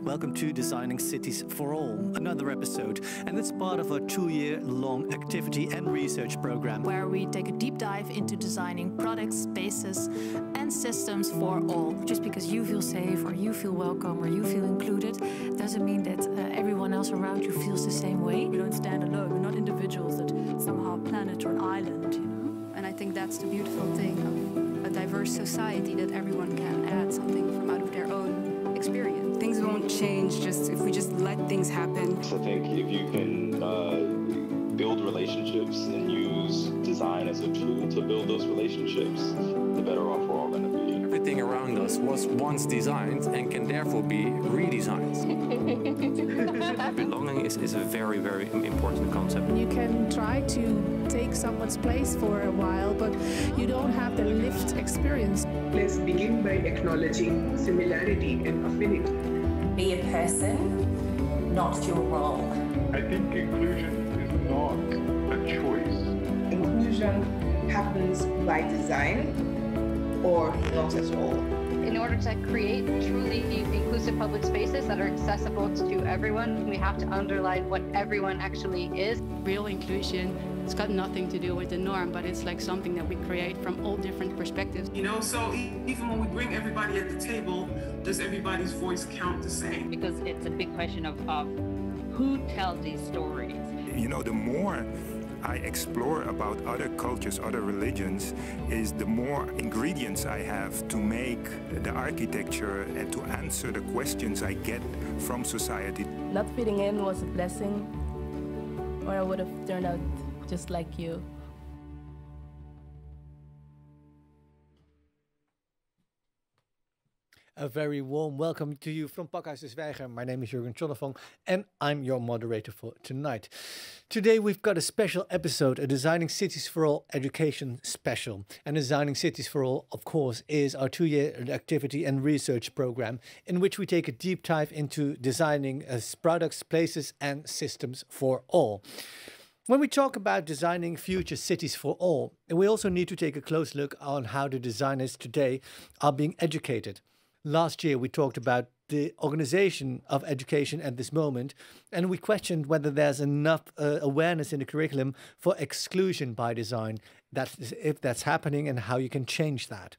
Welcome to Designing Cities for All, another episode, and it's part of a 2-year-long activity and research program where we take a deep dive into designing products, spaces, and systems for all. Just because you feel safe or you feel welcome or you feel included doesn't mean that everyone else around you feels the same way. We don't stand alone. We're not individuals that somehow a planet or an island, you know? And I think that's the beautiful thing of a diverse society, that everyone can add something from out of their own experience. Things won't change just if we just let things happen. I think if you can build relationships and use design as a tool to build those relationships, the better off we're all going to be. Everything around us was once designed and can therefore be redesigned. Belonging is a very, very important concept. You can try to take someone's place for a while, but you don't have the lived experience. Let's begin by acknowledging similarity and affinity. Be a person, not your role. I think inclusion is not a choice. Inclusion happens by design or not at all. In order to create truly inclusive public spaces that are accessible to everyone, we have to underline what everyone actually is. Real inclusion, it's got nothing to do with the norm, but it's like something that we create from all different perspectives. You know, so even when we bring everybody at the table, does everybody's voice count the same? Because it's a big question of who tells these stories. You know, the more I explore about other cultures, other religions, is the more ingredients I have to make the architecture and to answer the questions I get from society. Not fitting in was a blessing, or I would have turned out just like you. A very warm welcome to you from Pakhuis de Zwijger. My name is Jurgen Chonnefong and I'm your moderator for tonight. Today we've got a special episode, a Designing Cities for All education special. And Designing Cities for All, of course, is our 2-year activity and research program in which we take a deep dive into designing products, places and systems for all. When we talk about designing future cities for all, we also need to take a close look on how the designers today are being educated. Last year, we talked about the organization of education at this moment, and we questioned whether there's enough awareness in the curriculum for exclusion by design, if that's happening and how you can change that.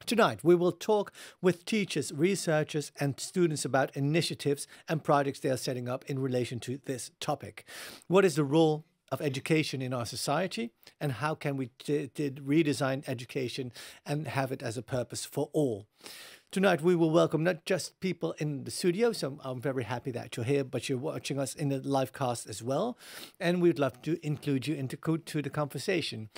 Tonight, we will talk with teachers, researchers, and students about initiatives and projects they are setting up in relation to this topic. What is the role of education in our society, and how can we redesign education and have it as a purpose for all? Tonight, we will welcome not just people in the studio, so I'm very happy that you're here, but you're watching us in the live cast as well. And we'd love to include you into the conversation.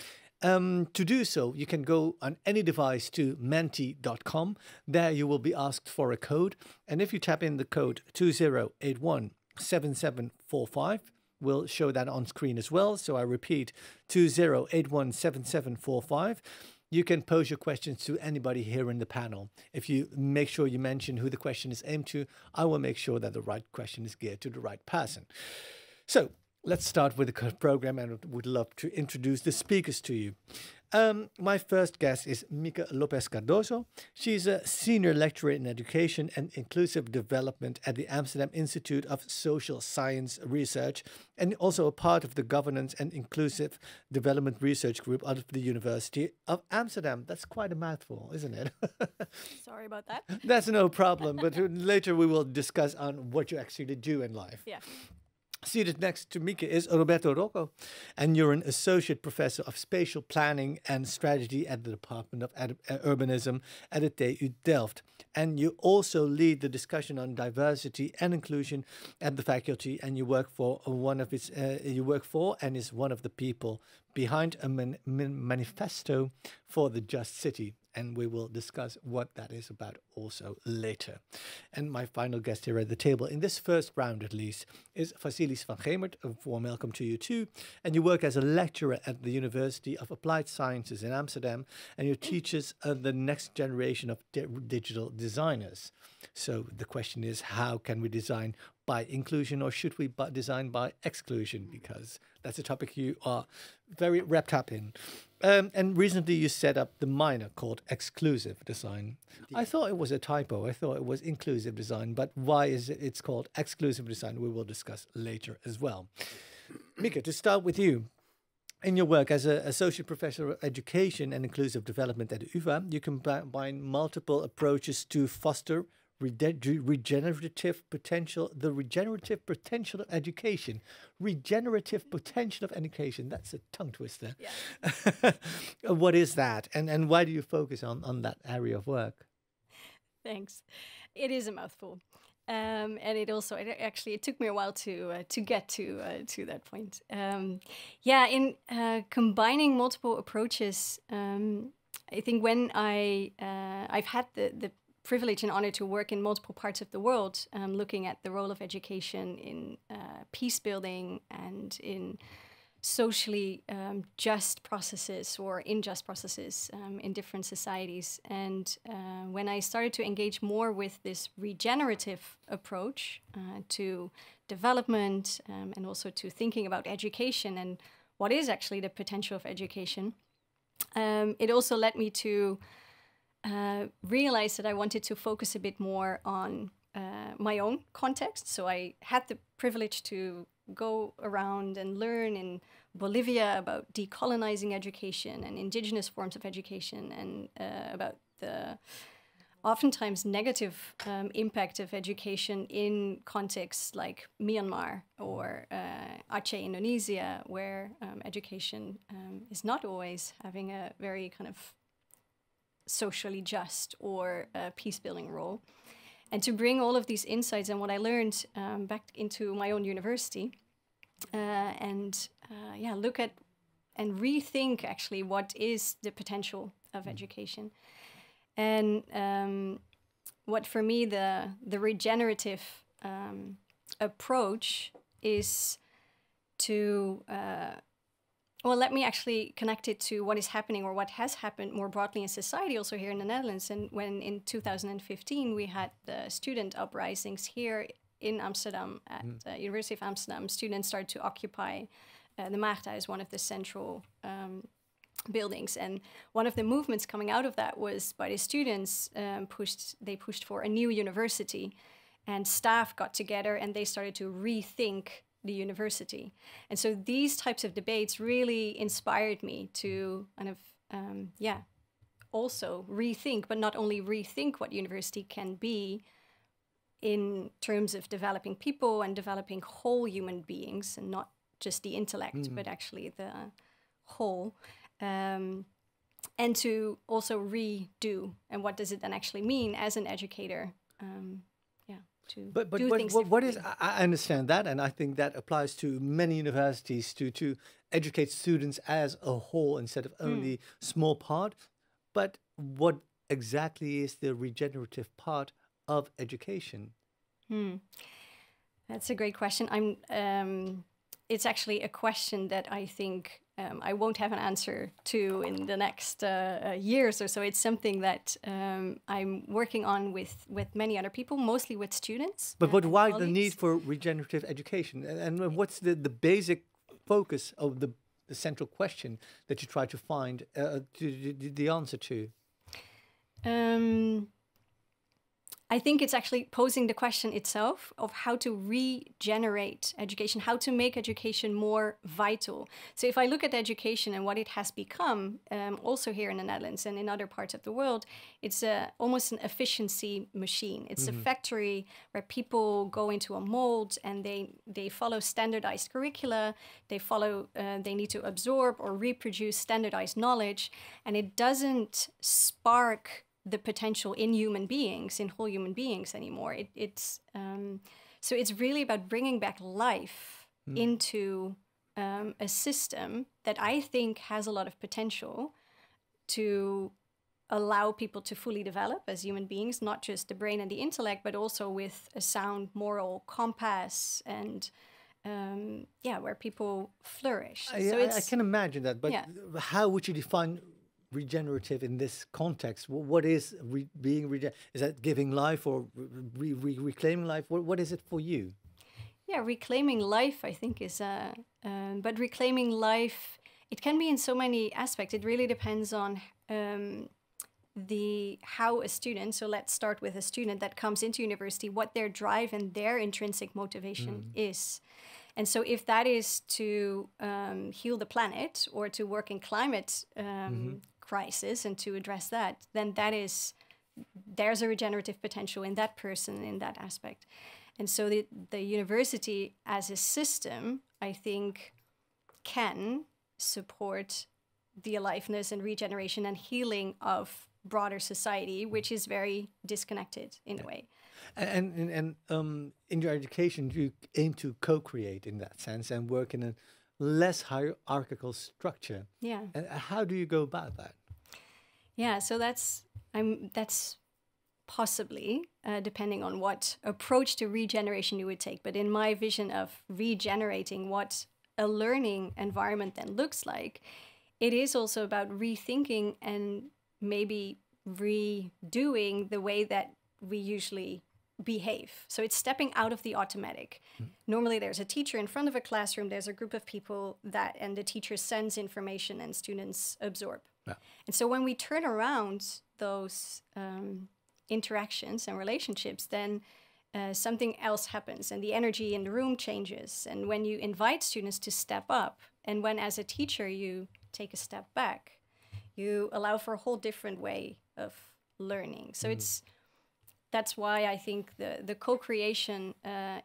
To do so, you can go on any device to menti.com. There you will be asked for a code. And if you tap in the code 20817745, we'll show that on screen as well. So I repeat, 20817745. You can pose your questions to anybody here in the panel. If you make sure you mention who the question is aimed to, I will make sure that the right question is geared to the right person. So let's start with the program, and I would love to introduce the speakers to you. My first guest is Mieke Lopez-Cardoso. She's a senior lecturer in education and inclusive development at the Amsterdam Institute of Social Science Research, and also a part of the Governance and Inclusive Development Research Group out of the University of Amsterdam. That's quite a mouthful, isn't it? Sorry about that. That's no problem, but later we will discuss on what you actually do in life. Yeah. Seated next to Mieke is Roberto Rocco, and you're an associate professor of spatial planning and strategy at the Department of Urbanism at the TU Delft. And you also lead the discussion on diversity and inclusion at the faculty, and you work for and is one of the people behind a manifesto for the Just City. And we will discuss what that is about also later. And my final guest here at the table, in this first round at least, is Vasilis van Gemert. A warm welcome to you too. And you work as a lecturer at the University of Applied Sciences in Amsterdam, and you teaches the next generation of digital designers. So the question is, how can we design by inclusion, or should we design by exclusion? Because that's a topic you are very wrapped up in. And recently you set up the minor called exclusive design. I thought it was a typo. I thought it was inclusive design, but why is it's called exclusive design? We will discuss later as well. Mika, to start with you. In your work as an associate professor of education and inclusive development at UvA, you combine multiple approaches to foster regenerative potential, the regenerative potential of education. Regenerative potential of education. That's a tongue twister. Yeah. What is that? And why do you focus on that area of work? Thanks. It is a mouthful. And it took me a while to get to that point. In combining multiple approaches, I think when I've had the privilege and honor to work in multiple parts of the world, looking at the role of education in peace building and in socially just processes or unjust processes in different societies. And when I started to engage more with this regenerative approach to development and also to thinking about education and what is actually the potential of education, it also led me to realize that I wanted to focus a bit more on my own context. So I had the privilege to go around and learn in Bolivia about decolonizing education and indigenous forms of education, and about the oftentimes negative impact of education in contexts like Myanmar or Aceh, Indonesia, where education is not always having a very kind of socially just or peace-building role. And to bring all of these insights and what I learned back into my own university, look at and rethink actually what is the potential of education. And what for me the regenerative approach is to let me actually connect it to what is happening or what has happened more broadly in society, also here in the Netherlands. And when in 2015 we had the student uprisings here in Amsterdam at the University of Amsterdam, students started to occupy the Maagdhuis, one of the central buildings. And one of the movements coming out of that was by the students pushed for a new university, and staff got together and they started to rethink the university. And so these types of debates really inspired me to kind of, also rethink, but not only rethink what university can be in terms of developing people and developing whole human beings, and not just the intellect, but actually the whole. And to also redo, and what does it then actually mean as an educator? But what is, I understand that, and I think that applies to many universities to educate students as a whole instead of only small part. But what exactly is the regenerative part of education? That's a great question. It's actually a question that I think I won't have an answer to in the next years or so. It's something that I'm working on with many other people, mostly with students. But why the need for regenerative education? And what's the basic focus of the central question that you try to find the answer to? I think it's actually posing the question itself of how to regenerate education, how to make education more vital. So if I look at education and what it has become, also here in the Netherlands and in other parts of the world, it's almost an efficiency machine. It's a factory where people go into a mold and they follow standardized curricula. They need to absorb or reproduce standardized knowledge, and it doesn't spark the potential in human beings, in whole human beings anymore. So it's really about bringing back life into a system that I think has a lot of potential to allow people to fully develop as human beings, not just the brain and the intellect, but also with a sound moral compass and where people flourish. I can imagine that, but how would you define regenerative in this context? What is being regenerative? Is that giving life or reclaiming life? What is it for you? reclaiming life, I think, is but reclaiming life, it can be in so many aspects. It really depends on how a student, so let's start with a student that comes into university, what their drive and their intrinsic motivation is. And so if that is to heal the planet or to work in climate crisis and to address that, then there's a regenerative potential in that person, in that aspect. And so the university as a system, I think, can support the aliveness and regeneration and healing of broader society, which is very disconnected in a way. And in your education, you aim to co-create in that sense and work in a less hierarchical structure. Yeah. And how do you go about that? Yeah, so that's possibly depending on what approach to regeneration you would take. But in my vision of regenerating what a learning environment then looks like, it is also about rethinking and maybe redoing the way that we usually behave. So it's stepping out of the automatic. Normally there's a teacher in front of a classroom, there's a group of people and the teacher sends information and students absorb. Yeah. And so when we turn around those interactions and relationships, then something else happens and the energy in the room changes. And when you invite students to step up, and when as a teacher you take a step back, you allow for a whole different way of learning. So that's why I think the co-creation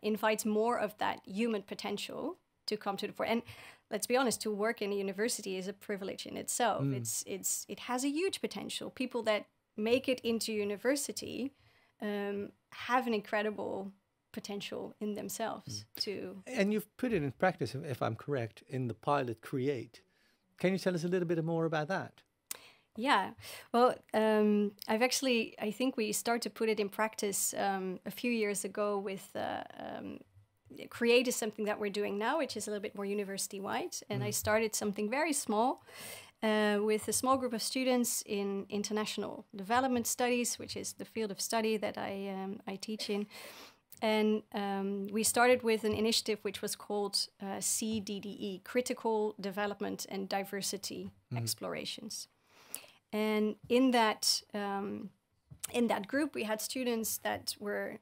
invites more of that human potential to come to the fore. And let's be honest, to work in a university is a privilege in itself. It has a huge potential. People that make it into university have an incredible potential in themselves to... And you've put it in practice, if I'm correct, in the pilot Create. Can you tell us a little bit more about that? Yeah, well, I think we started to put it in practice a few years ago with Create is something that we're doing now, which is a little bit more university-wide. And I started something very small with a small group of students in international development studies, which is the field of study that I teach in. And we started with an initiative which was called CDDE, Critical Development and Diversity Explorations. And in that group, we had students that were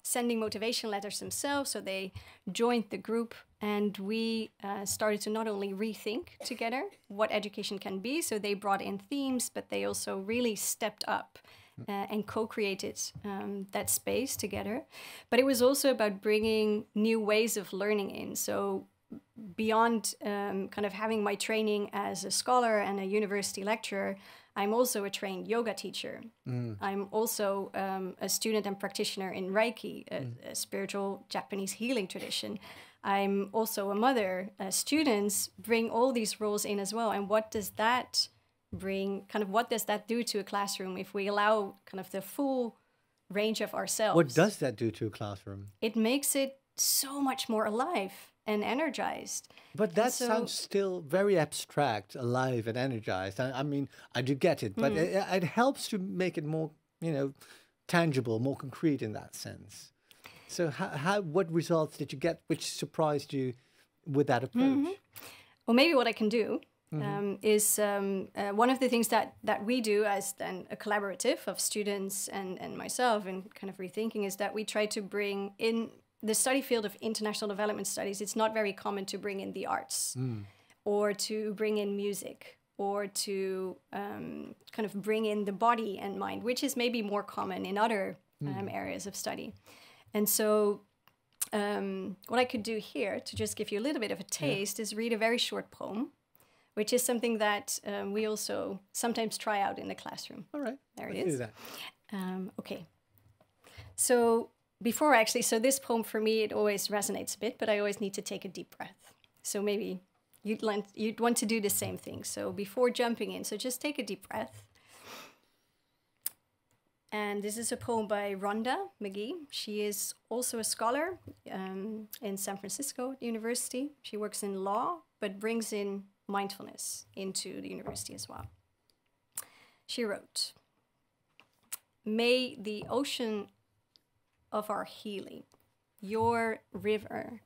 sending motivation letters themselves. So they joined the group, and we started to not only rethink together what education can be. So they brought in themes, but they also really stepped up and co-created that space together. But it was also about bringing new ways of learning in. So beyond kind of having my training as a scholar and a university lecturer, I'm also a trained yoga teacher. I'm also a student and practitioner in Reiki, a spiritual Japanese healing tradition. I'm also a mother. Students bring all these roles in as well. And what does that bring, kind of what does that do to a classroom if we allow kind of the full range of ourselves? What does that do to a classroom? It makes it so much more alive and energized. But that sounds still very abstract, alive and energized. I mean, I do get it, but it helps to make it more, tangible, more concrete in that sense. So what results did you get which surprised you with that approach? Well, maybe what I can do is one of the things that we do as then a collaborative of students and myself and kind of rethinking is that we try to bring in the study field of international development studies. It's not very common to bring in the arts or to bring in music or to kind of bring in the body and mind, which is maybe more common in other areas of study. And so what I could do here to just give you a little bit of a taste is read a very short poem, which is something that we also sometimes try out in the classroom. All right. There it is. Do that. Okay. So so this poem for me, it always resonates a bit, but I always need to take a deep breath. So maybe you'd want to do the same thing. So before jumping in, so just take a deep breath. And this is a poem by Rhonda McGee. She is also a scholar in San Francisco University. She works in law, but brings in mindfulness into the university as well. She wrote, "May the ocean of our healing your river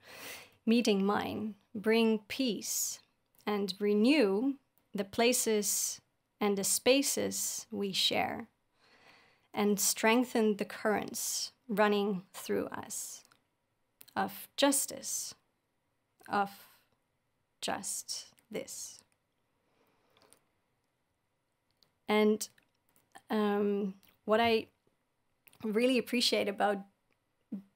meeting mine bring peace and renew the places and the spaces we share, and strengthen the currents running through us of justice, of just this. And what I really appreciate about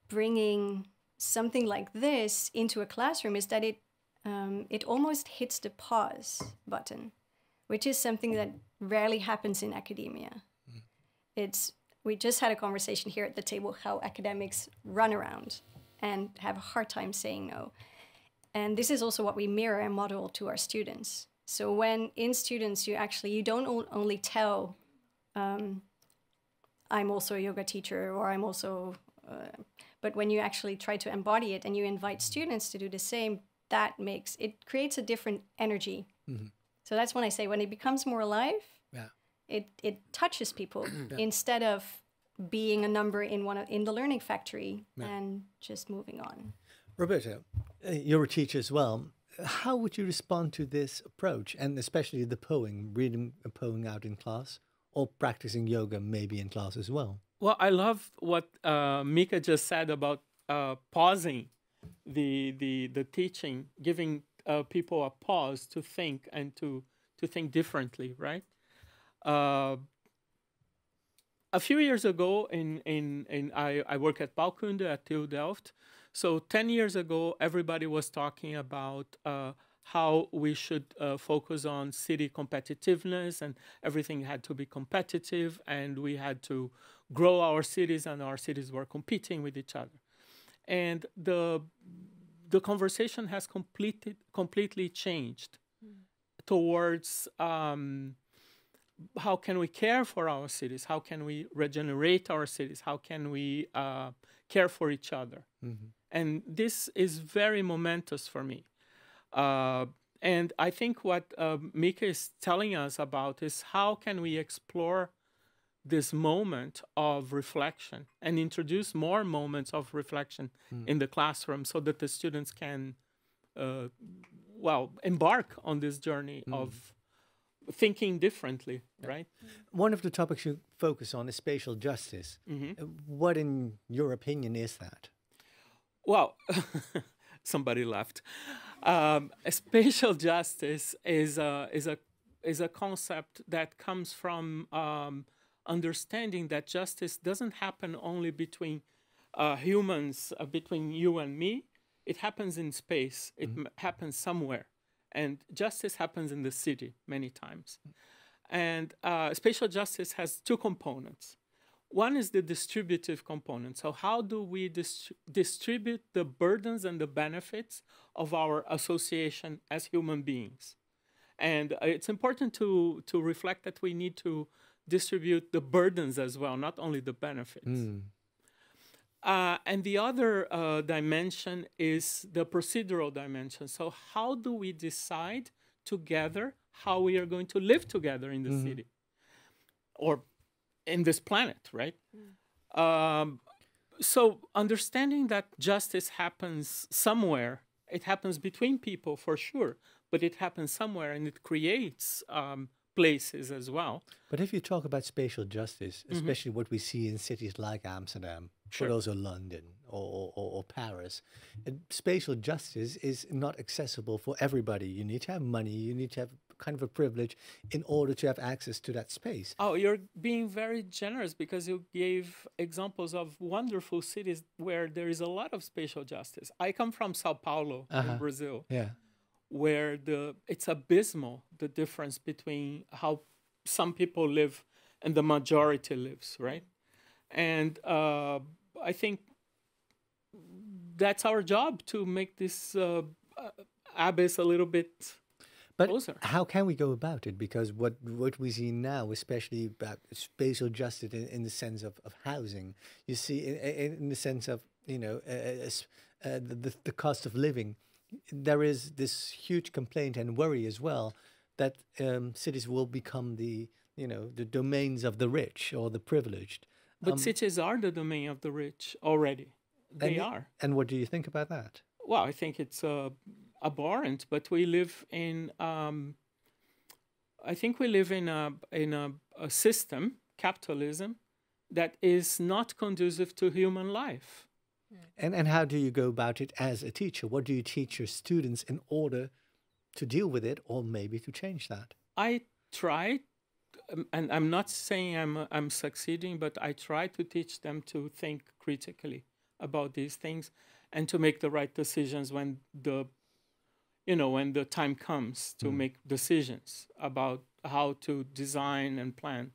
bringing something like this into a classroom is that it almost hits the pause button, which is something that rarely happens in academia. We just had a conversation here at the table how academics run around and have a hard time saying no. And this is also what we mirror and model to our students. So when in students, you don't only tell, I'm also a yoga teacher, or I'm also, but when you actually try to embody it and you invite students to do the same, it creates a different energy. Mm-hmm. So that's when I say, when it becomes more alive, it touches people instead of being a number in the learning factory and just moving on. Roberto, you're a teacher as well. How would you respond to this approach, and especially the poem, reading a poem out in class, or practicing yoga maybe in class as well? Well, I love what Mika just said about pausing the teaching, giving people a pause to think and to think differently, right? A few years ago, I work at Bouwkunde at TU Delft. So 10 years ago, everybody was talking about how we should focus on city competitiveness, and everything had to be competitive, and we had to grow our cities, and our cities were competing with each other. And the conversation has completely changed towards how can we care for our cities? How can we regenerate our cities? How can we care for each other? Mm-hmm. And this is very momentous for me. And I think what Mika is telling us about is how can we explore this moment of reflection and introduce more moments of reflection in the classroom so that the students can, embark on this journey of thinking differently, right? One of the topics you focus on is spatial justice. Mm-hmm. What, in your opinion, is that? Well, somebody left. Spatial justice is a concept that comes from understanding that justice doesn't happen only between humans, between you and me. It happens in space. It happens somewhere. And justice happens in the city many times. And spatial justice has two components. One is the distributive component. So how do we distribute the burdens and the benefits of our association as human beings? And it's important to reflect that we need to distribute the burdens as well, not only the benefits. And the other dimension is the procedural dimension. So how do we decide together how we are going to live together in the city or in this planet, right? So understanding that justice happens somewhere, it happens between people for sure, but it happens somewhere and it creates places as well. But if you talk about spatial justice, especially what we see in cities like Amsterdam, but also London or Paris, spatial justice is not accessible for everybody. You need to have money, you need to have kind of a privilege in order to have access to that space. Oh, you're being very generous because you gave examples of wonderful cities where there is a lot of spatial justice. I come from Sao Paulo in Brazil. Yeah. Where it's abysmal, the difference between how some people live and the majority lives, right? And I think that's our job, to make this abyss a little bit closer. How can we go about it? Because what we see now, especially about spatial justice in the sense of housing, you see in the sense of, the cost of living, there is this huge complaint and worry as well that cities will become the domains of the rich or the privileged. But cities are the domain of the rich already. They are. And what do you think about that? Well, I think it's abhorrent, but we live in. I think we live in a system, capitalism, that is not conducive to human life. And how do you go about it as a teacher? What do you teach your students in order to deal with it, or maybe to change that? I try, and I'm not saying I'm succeeding, but I try to teach them to think critically about these things and to make the right decisions when the time comes to make decisions about how to design and plan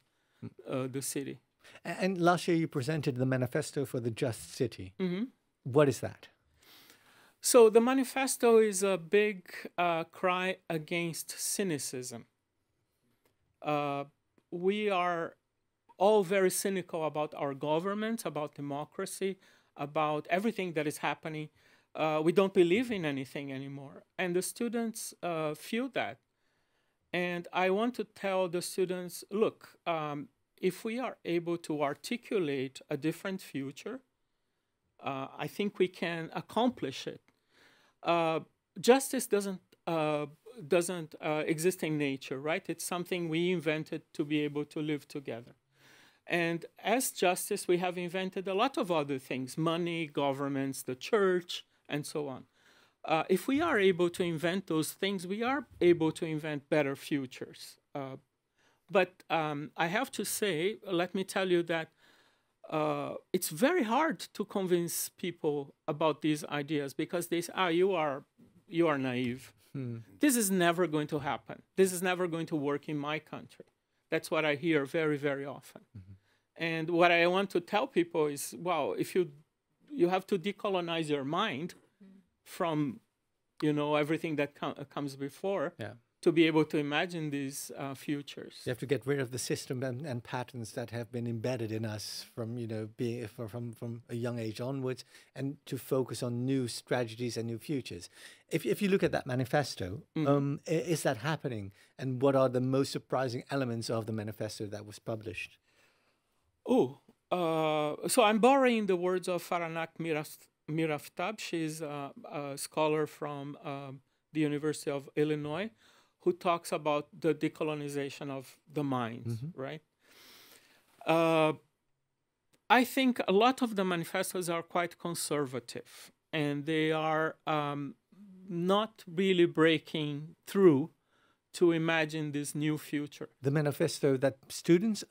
the city. And last year you presented the Manifesto for the Just City. Mm-hmm. What is that? So the Manifesto is a big cry against cynicism. We are all very cynical about our government, about democracy, about everything that is happening. We don't believe in anything anymore. And the students feel that. And I want to tell the students, look, if we are able to articulate a different future, I think we can accomplish it. Justice doesn't exist in nature, right? It's something we invented to be able to live together. And as justice, we have invented a lot of other things: money, governments, the church, and so on. If we are able to invent those things, we are able to invent better futures. But I have to say, let me tell you that it's very hard to convince people about these ideas, because they say, you are naive. This is never going to happen. This is never going to work in my country. That's what I hear very, very often. And what I want to tell people is, well, if you have to decolonize your mind from, everything that comes before, to be able to imagine these futures. You have to get rid of the system and patterns that have been embedded in us from from a young age onwards, and to focus on new strategies and new futures. If you look at that manifesto, is that happening? And what are the most surprising elements of the manifesto that was published? So I'm borrowing the words of Faranak Miraftab. She's a scholar from the University of Illinois, who talks about the decolonization of the mind, right? I think a lot of the manifestos are quite conservative, and they are not really breaking through to imagine this new future. The manifesto that students...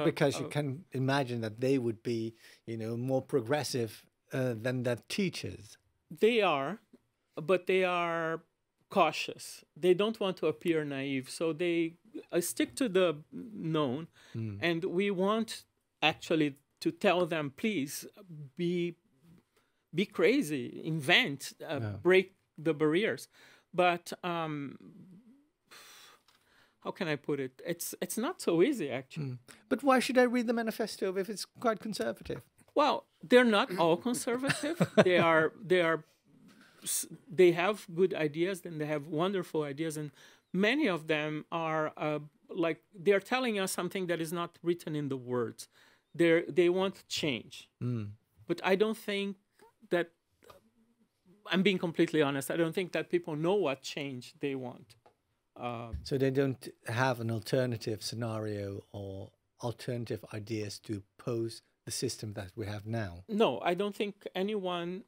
because you uh, can imagine that they would be, more progressive than the teachers. They are, but they are cautious. They don't want to appear naive, so they stick to the known. And we want actually to tell them, please be crazy, invent, break the barriers. But how can I put it? It's not so easy, actually. But why should I read the manifesto if it's quite conservative? Well, they're not all conservative. They have good ideas, and they have wonderful ideas, and many of them are they're telling us something that is not written in the words. They want change, but I don't think that. I'm being completely honest. I don't think that people know what change they want. So they don't have an alternative scenario or alternative ideas to pose the system that we have now. No, I don't think anyone.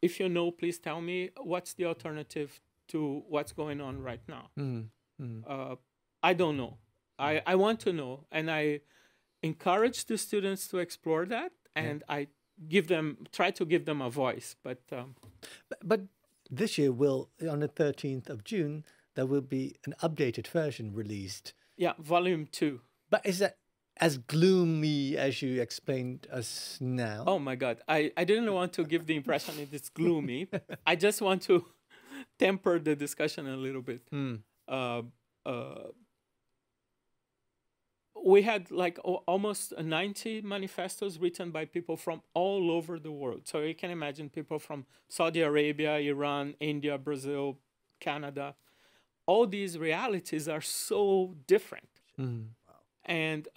If you know, please tell me what's the alternative to what's going on right now. I don't know. I want to know, and I encourage the students to explore that, and I try to give them a voice. But this year, on the 13th of June, there will be an updated version released. Yeah, volume 2. But is that as gloomy as you explained us now? Oh my God, I didn't want to give the impression that it's gloomy. I just want to temper the discussion a little bit. We had almost 90 manifestos written by people from all over the world. So you can imagine people from Saudi Arabia, Iran, India, Brazil, Canada. All these realities are so different. And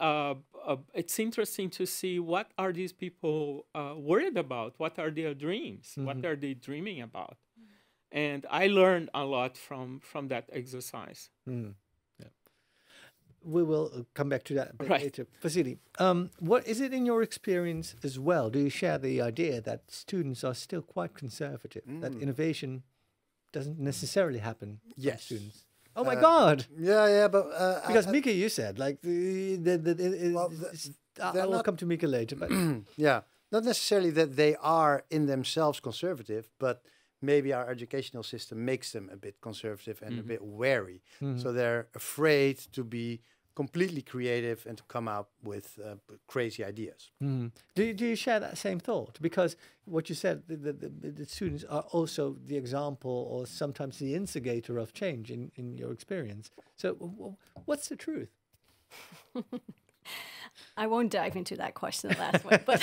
it's interesting to see what are these people worried about, what are their dreams, what are they dreaming about, and I learned a lot from that exercise. Yeah. We will come back to that a bit Right. later. Vasily, what is it in your experience as well? Do you share the idea that students are still quite conservative, that innovation doesn't necessarily happen from students? Oh my God! Yeah, but because Mika, you said like I will come to Mika later, but yeah, not necessarily that they are in themselves conservative, but maybe our educational system makes them a bit conservative and a bit wary. So they're afraid to be completely creative and to come up with crazy ideas. Do you share that same thought? Because what you said, the students are also the example or sometimes the instigator of change in your experience. So what's the truth? I won't dive into that question, the last one, but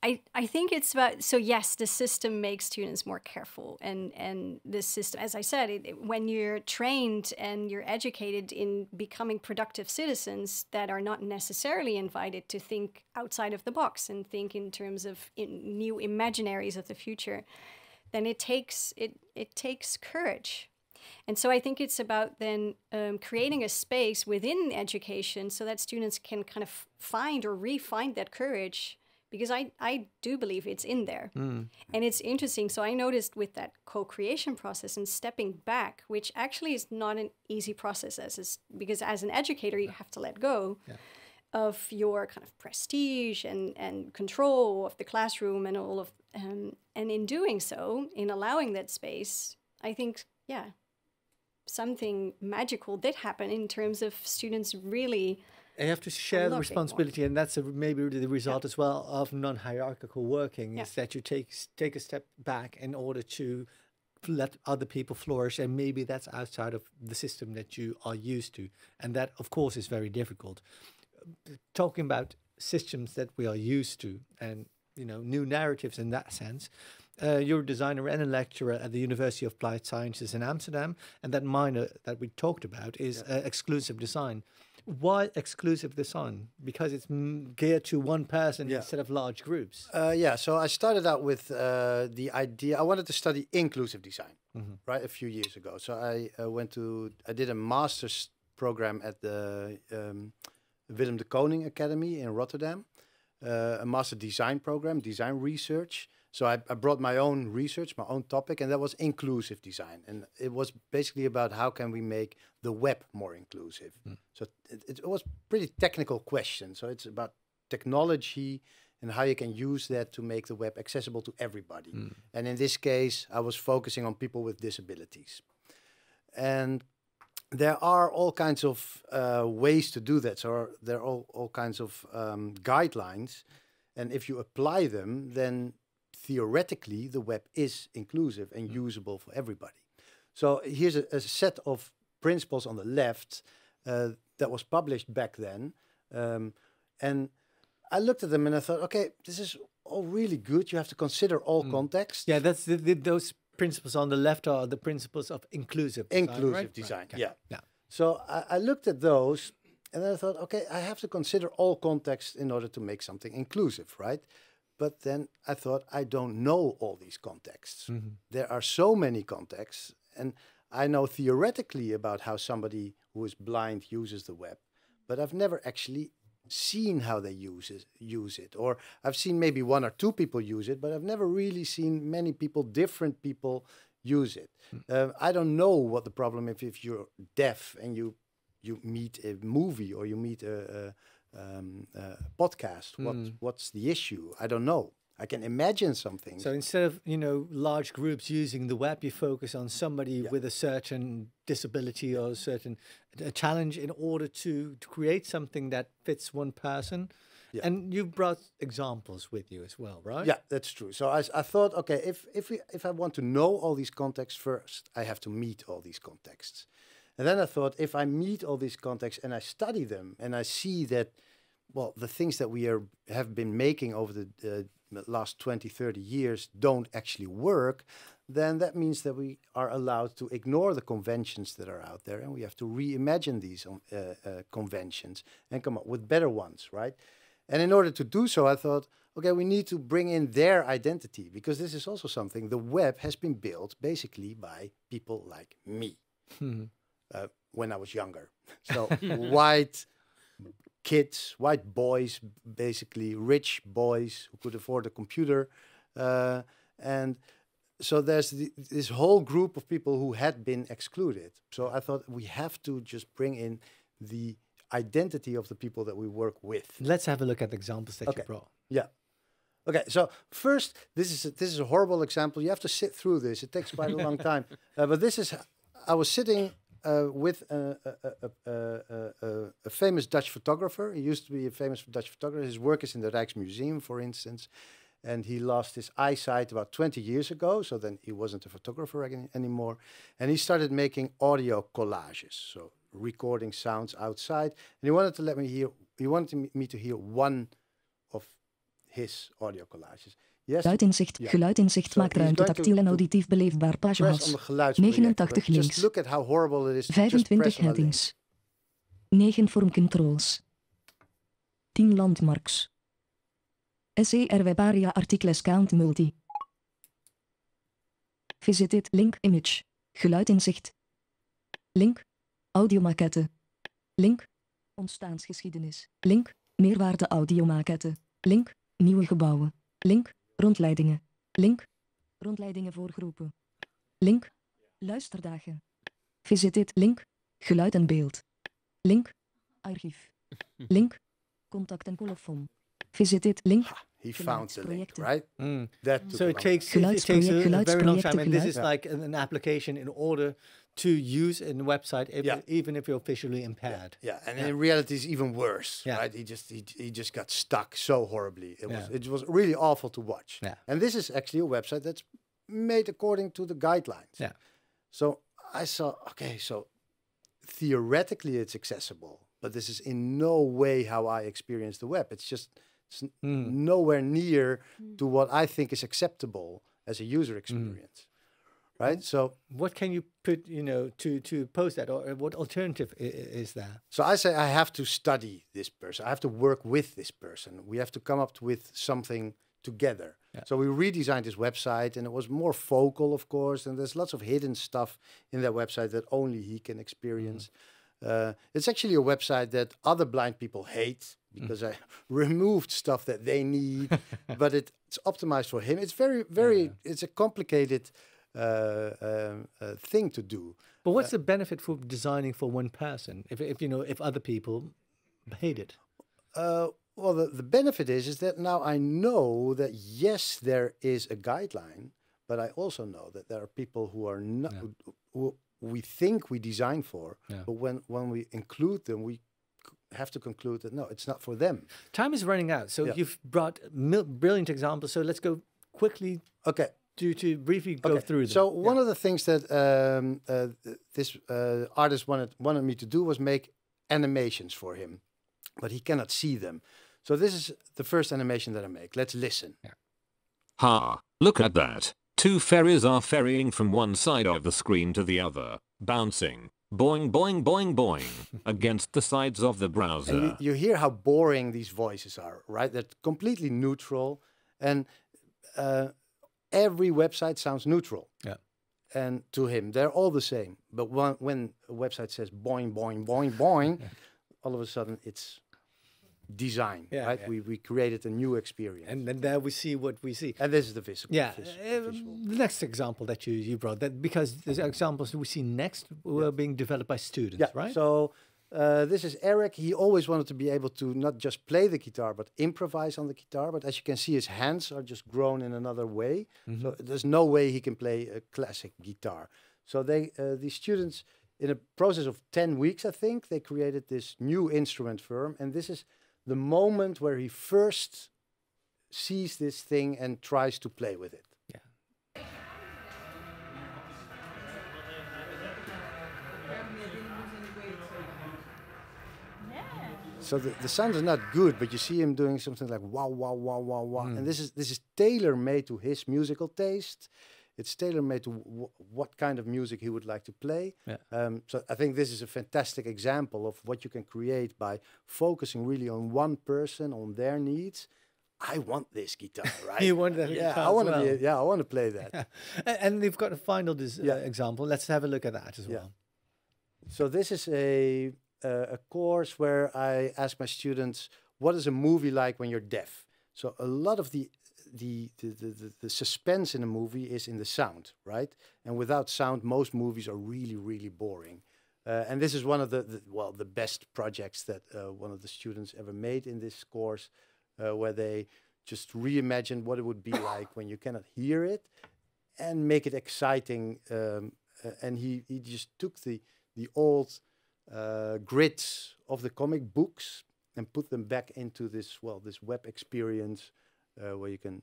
I think it's about, so yes, the system makes students more careful, and the system, as I said, when you're trained and you're educated in becoming productive citizens that are not necessarily invited to think outside of the box and think in terms of new imaginaries of the future, then it takes courage. And so I think it's about then creating a space within education so that students can kind of find or re-find that courage, because I do believe it's in there. And it's interesting. So I noticed with that co-creation process and stepping back, which actually is not an easy process, because as an educator, you have to let go of your kind of prestige and control of the classroom and all of, and in doing so, in allowing that space, I think, something magical did happen in terms of students really. You have to share the responsibility, and that's maybe the result as well of non-hierarchical working, is that you take a step back in order to let other people flourish, and maybe that's outside of the system that you are used to, and that, of course, is very difficult. Talking about systems that we are used to, and new narratives in that sense. You're a designer and a lecturer at the University of Applied Sciences in Amsterdam, and that minor that we talked about is exclusive design. Why exclusive design? Because it's geared to one person instead of large groups. So I started out with the idea, I wanted to study inclusive design, right, a few years ago. So I did a master's program at the Willem de Koning Academy in Rotterdam, a master design program, design research. So I brought my own research, my own topic, and that was inclusive design. And it was basically about how can we make the web more inclusive. So it was pretty technical question. So it's about technology and how you can use that to make the web accessible to everybody. And in this case, I was focusing on people with disabilities. And there are all kinds of ways to do that. So there are all kinds of guidelines. And if you apply them, then theoretically, the web is inclusive and usable for everybody. So here's a set of principles on the left that was published back then. And I looked at them and I thought, okay, this is all really good. You have to consider all context. Yeah, that's those principles on the left are the principles of inclusive design. Inclusive design, right? Okay. yeah. So I looked at those and then I thought, okay, I have to consider all context in order to make something inclusive, right? But then I thought, I don't know all these contexts. There are so many contexts, and I know theoretically about how somebody who is blind uses the web, but I've never actually seen how they use it. Or I've seen maybe one or two people use it, but I've never really seen many people, different people use it. I don't know what the problem is if you're deaf and you meet a movie or you meet a podcast. What's the issue? I don't know. I can imagine something. So instead of large groups using the web, you focus on somebody with a certain disability or a certain challenge in order to create something that fits one person. And you brought examples with you as well, right? Yeah, that's true. So I thought, okay, if I want to know all these contexts first, I have to meet all these contexts. And then I thought, if I meet all these contexts and I study them and I see that, well, the things that we have been making over the the last 20, 30 years don't actually work, then that means that we are allowed to ignore the conventions that are out there, and we have to reimagine these conventions and come up with better ones, right? And in order to do so, I thought, okay, we need to bring in their identity, because this is also something, the web has been built basically by people like me when I was younger. So white kids, white boys, basically rich boys who could afford a computer. And so there's this whole group of people who had been excluded. So I thought we have to just bring in the identity of the people that we work with. Let's have a look at the examples that you brought. Yeah. Okay, so first, this is a horrible example. You have to sit through this. It takes quite a long time. But this is, I was sitting with a famous Dutch photographer. He used to be a famous Dutch photographer. His work is in the Rijksmuseum, for instance. And he lost his eyesight about 20 years ago. So then he wasn't a photographer anymore. And he started making audio collages. So recording sounds outside. And he wanted to let me hear, he wanted me to hear one of his audio collages. Yes. Geluidinzicht maakt ruimte tactiel en auditief beleefbaar. Pages. 89 links. Just look at how horrible it is. 25 headings. 9 vormcontrols. 10 landmarks. SER web area articles count multi. Visited link image. Geluidinzicht. Link. Audiomaquette. Link. Ontstaansgeschiedenis. Link. Meerwaarde audiomaquette. Link. Nieuwe gebouwen. Link. Rondleidingen. Link. Rondleidingen voor groepen. Link. Luisterdagen. Visited. Link. Geluid en beeld. Link. Archief. Link. Contact en colofon. Visited. Link. He found the link, right? That so it takes a very long time, and this is like an application in order to use a website, even if you're visually impaired. Yeah, and in reality, it's even worse, right? He just got stuck so horribly. It was really awful to watch. Yeah. And this is actually a website that's made according to the guidelines. Yeah. So I saw, okay, so theoretically it's accessible, but this is in no way how I experience the web. It's nowhere near to what I think is acceptable as a user experience. Right. So what can you put, to post that, or what alternative is there? So I say I have to study this person. I have to work with this person. We have to come up with something together. Yeah. So we redesigned this website, and it was more focal, of course. And there's lots of hidden stuff in that website that only he can experience. It's actually a website that other blind people hate, because I removed stuff that they need, but it's optimized for him. It's very, it's a complicated thing to do. But what's the benefit for designing for one person if other people hate it? Well, the benefit is that now I know that yes, there is a guideline, but I also know that there are people who are not who we think we design for, but when we include them, we have to conclude that no, it's not for them. Time is running out, so you've brought brilliant examples. So let's go quickly. Okay. To briefly go through them. So one of the things that this artist wanted me to do was make animations for him, but he cannot see them. So this is the first animation that I make. Let's listen. Yeah. Ha! Look at that. 2 fairies are ferrying from one side of the screen to the other, bouncing, boing, boing, boing, boing, against the sides of the browser. And you hear how boring these voices are, right? They're completely neutral, and every website sounds neutral. Yeah. And to him, they're all the same. But when a website says boing, boing, boing, boing, all of a sudden it's design, right? Yeah. We created a new experience. And then there we see what we see. And this is the visual. Yeah. The next example that you brought, that because the examples we see next were being developed by students, right? So this is Eric. He always wanted to be able to not just play the guitar, but improvise on the guitar. But as you can see, his hands are just grown in another way. So there's no way he can play a classic guitar. So these students, in a process of 10 weeks, I think, they created this new instrument for him. And this is the moment where he first sees this thing and tries to play with it. Yeah. So the sound is not good, but you see him doing something like wow, wow, wow, wow, wow. And this is tailor-made to his musical taste. It's tailor-made to what kind of music he would like to play. Yeah. So I think this is a fantastic example of what you can create by focusing really on one person, on their needs. I want this guitar, right? You want that guitar I want to I want to play that. Yeah. And we've got a final example. Let's have a look at that as well. So this is a course where I ask my students, what is a movie like when you're deaf? So a lot of the suspense in a movie is in the sound, right? And without sound, most movies are really, really boring. And this is one of the best projects that one of the students ever made in this course, where they just reimagined what it would be like when you cannot hear it and make it exciting. And he just took the old grids of the comic books and put them back into this web experience where you can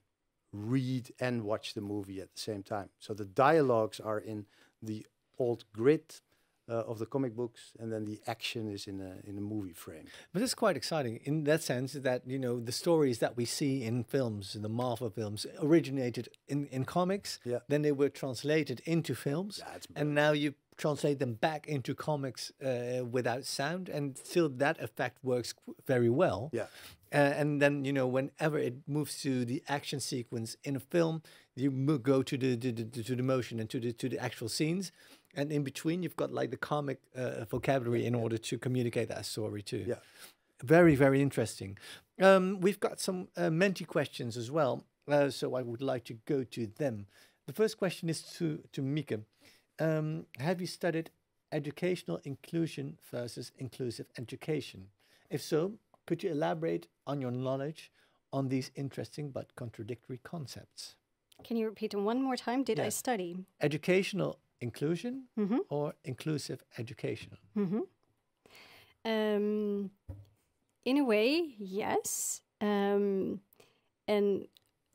read and watch the movie at the same time. So the dialogues are in the old grid of the comic books, and then the action is in a movie frame. But it's quite exciting in that sense that, you know, the stories that we see in films, in the Marvel films, originated in comics. Yeah. Then they were translated into films, and now you translate them back into comics without sound, and still that effect works very well. Yeah. And then, you know, whenever it moves to the action sequence in a film, you go to the motion and to the actual scenes, and in between you've got like the comic vocabulary in order to communicate that story too. Yeah. Very, very interesting. We've got some Menti questions as well, so I would like to go to them. The first question is to Mieke. Have you studied educational inclusion versus inclusive education? If so, could you elaborate on your knowledge on these interesting but contradictory concepts? Can you repeat them one more time? Did I study? Educational inclusion or inclusive education? In a way, yes. And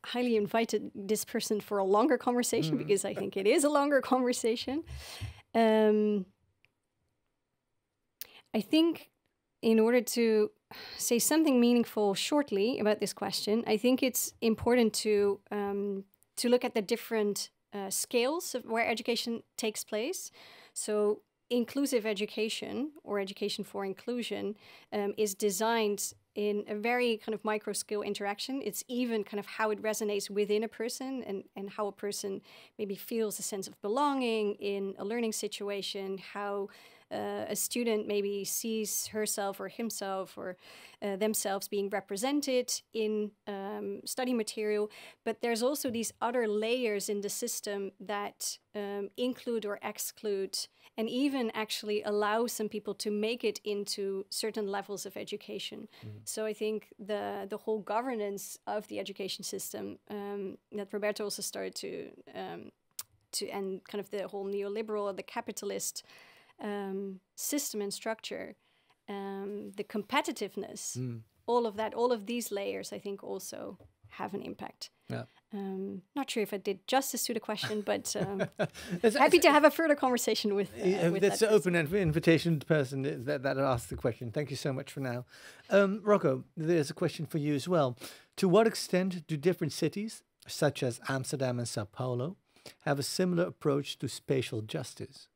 highly invited this person for a longer conversation because I think it is a longer conversation. I think in order to say something meaningful shortly about this question, I think it's important to look at the different scales of where education takes place. So inclusive education, or education for inclusion, is designed in a very kind of micro scale interaction. It's even kind of how it resonates within a person, and how a person maybe feels a sense of belonging in a learning situation, how a student maybe sees herself or himself or themselves being represented in study material. But there's also these other layers in the system that include or exclude, and even actually allow some people to make it into certain levels of education. So I think the whole governance of the education system that Roberto also started to and kind of the whole neoliberal, the capitalist system and structure, the competitiveness, all of that, all of these layers, I think also have an impact. Yeah. Not sure if I did justice to the question, but happy to have a further conversation with that's an open invitation to the person that asked the question. Thank you so much for now. Rocco, there's a question for you as well. To what extent do different cities, such as Amsterdam and Sao Paulo, have a similar approach to spatial justice?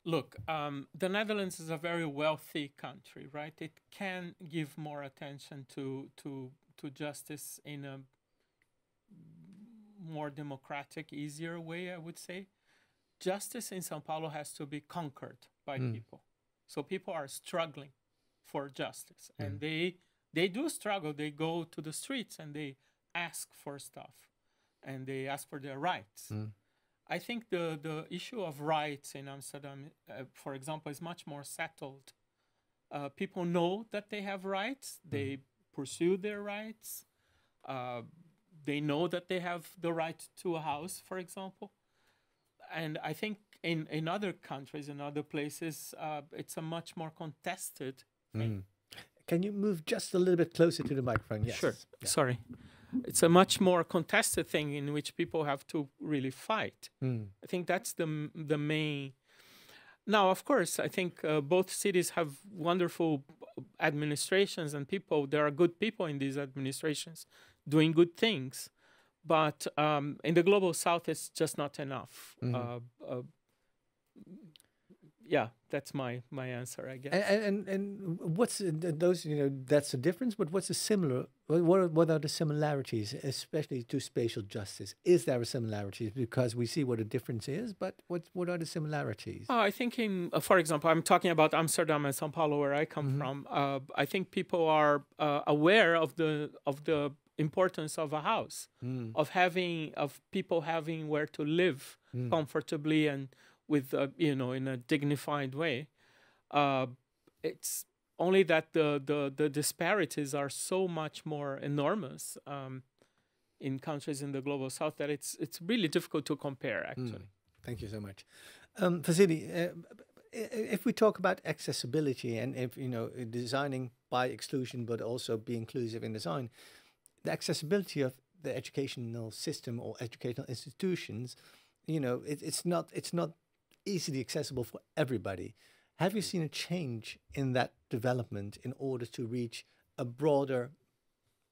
Look, the Netherlands is a very wealthy country, right? It can give more attention to justice in a more democratic, easier way, I would say. Justice in Sao Paulo has to be conquered by people. So people are struggling for justice. And they do struggle. They go to the streets and they ask for stuff. And they ask for their rights. I think the issue of rights in Amsterdam, for example, is much more settled. People know that they have rights. They pursue their rights. They know that they have the right to a house, for example. And I think in other countries, in other places, it's a much more contested thing. Can you move just a little bit closer to the microphone? Yes. Sure. Yeah. Sorry. It's a much more contested thing in which people have to really fight. I think that's the main. Now, of course, I think both cities have wonderful administrations and people. There are good people in these administrations doing good things. But in the Global South, it's just not enough. Yeah, that's my answer, I guess. And what's those? That's the difference. But what's the similar? What are the similarities, especially to spatial justice? Is there a similarity? Because we see what the difference is, but what are the similarities? I think for example, I'm talking about Amsterdam and São Paulo, where I come from. I think people are aware of the importance of a house, of people having where to live comfortably and with in a dignified way. It's only that the disparities are so much more enormous in countries in the Global South that it's really difficult to compare, actually. Thank you so much. Vasily, if we talk about accessibility and if designing by exclusion but also be inclusive in design, the accessibility of the educational system or educational institutions, it's not easily accessible for everybody. Have you seen a change in that development in order to reach a broader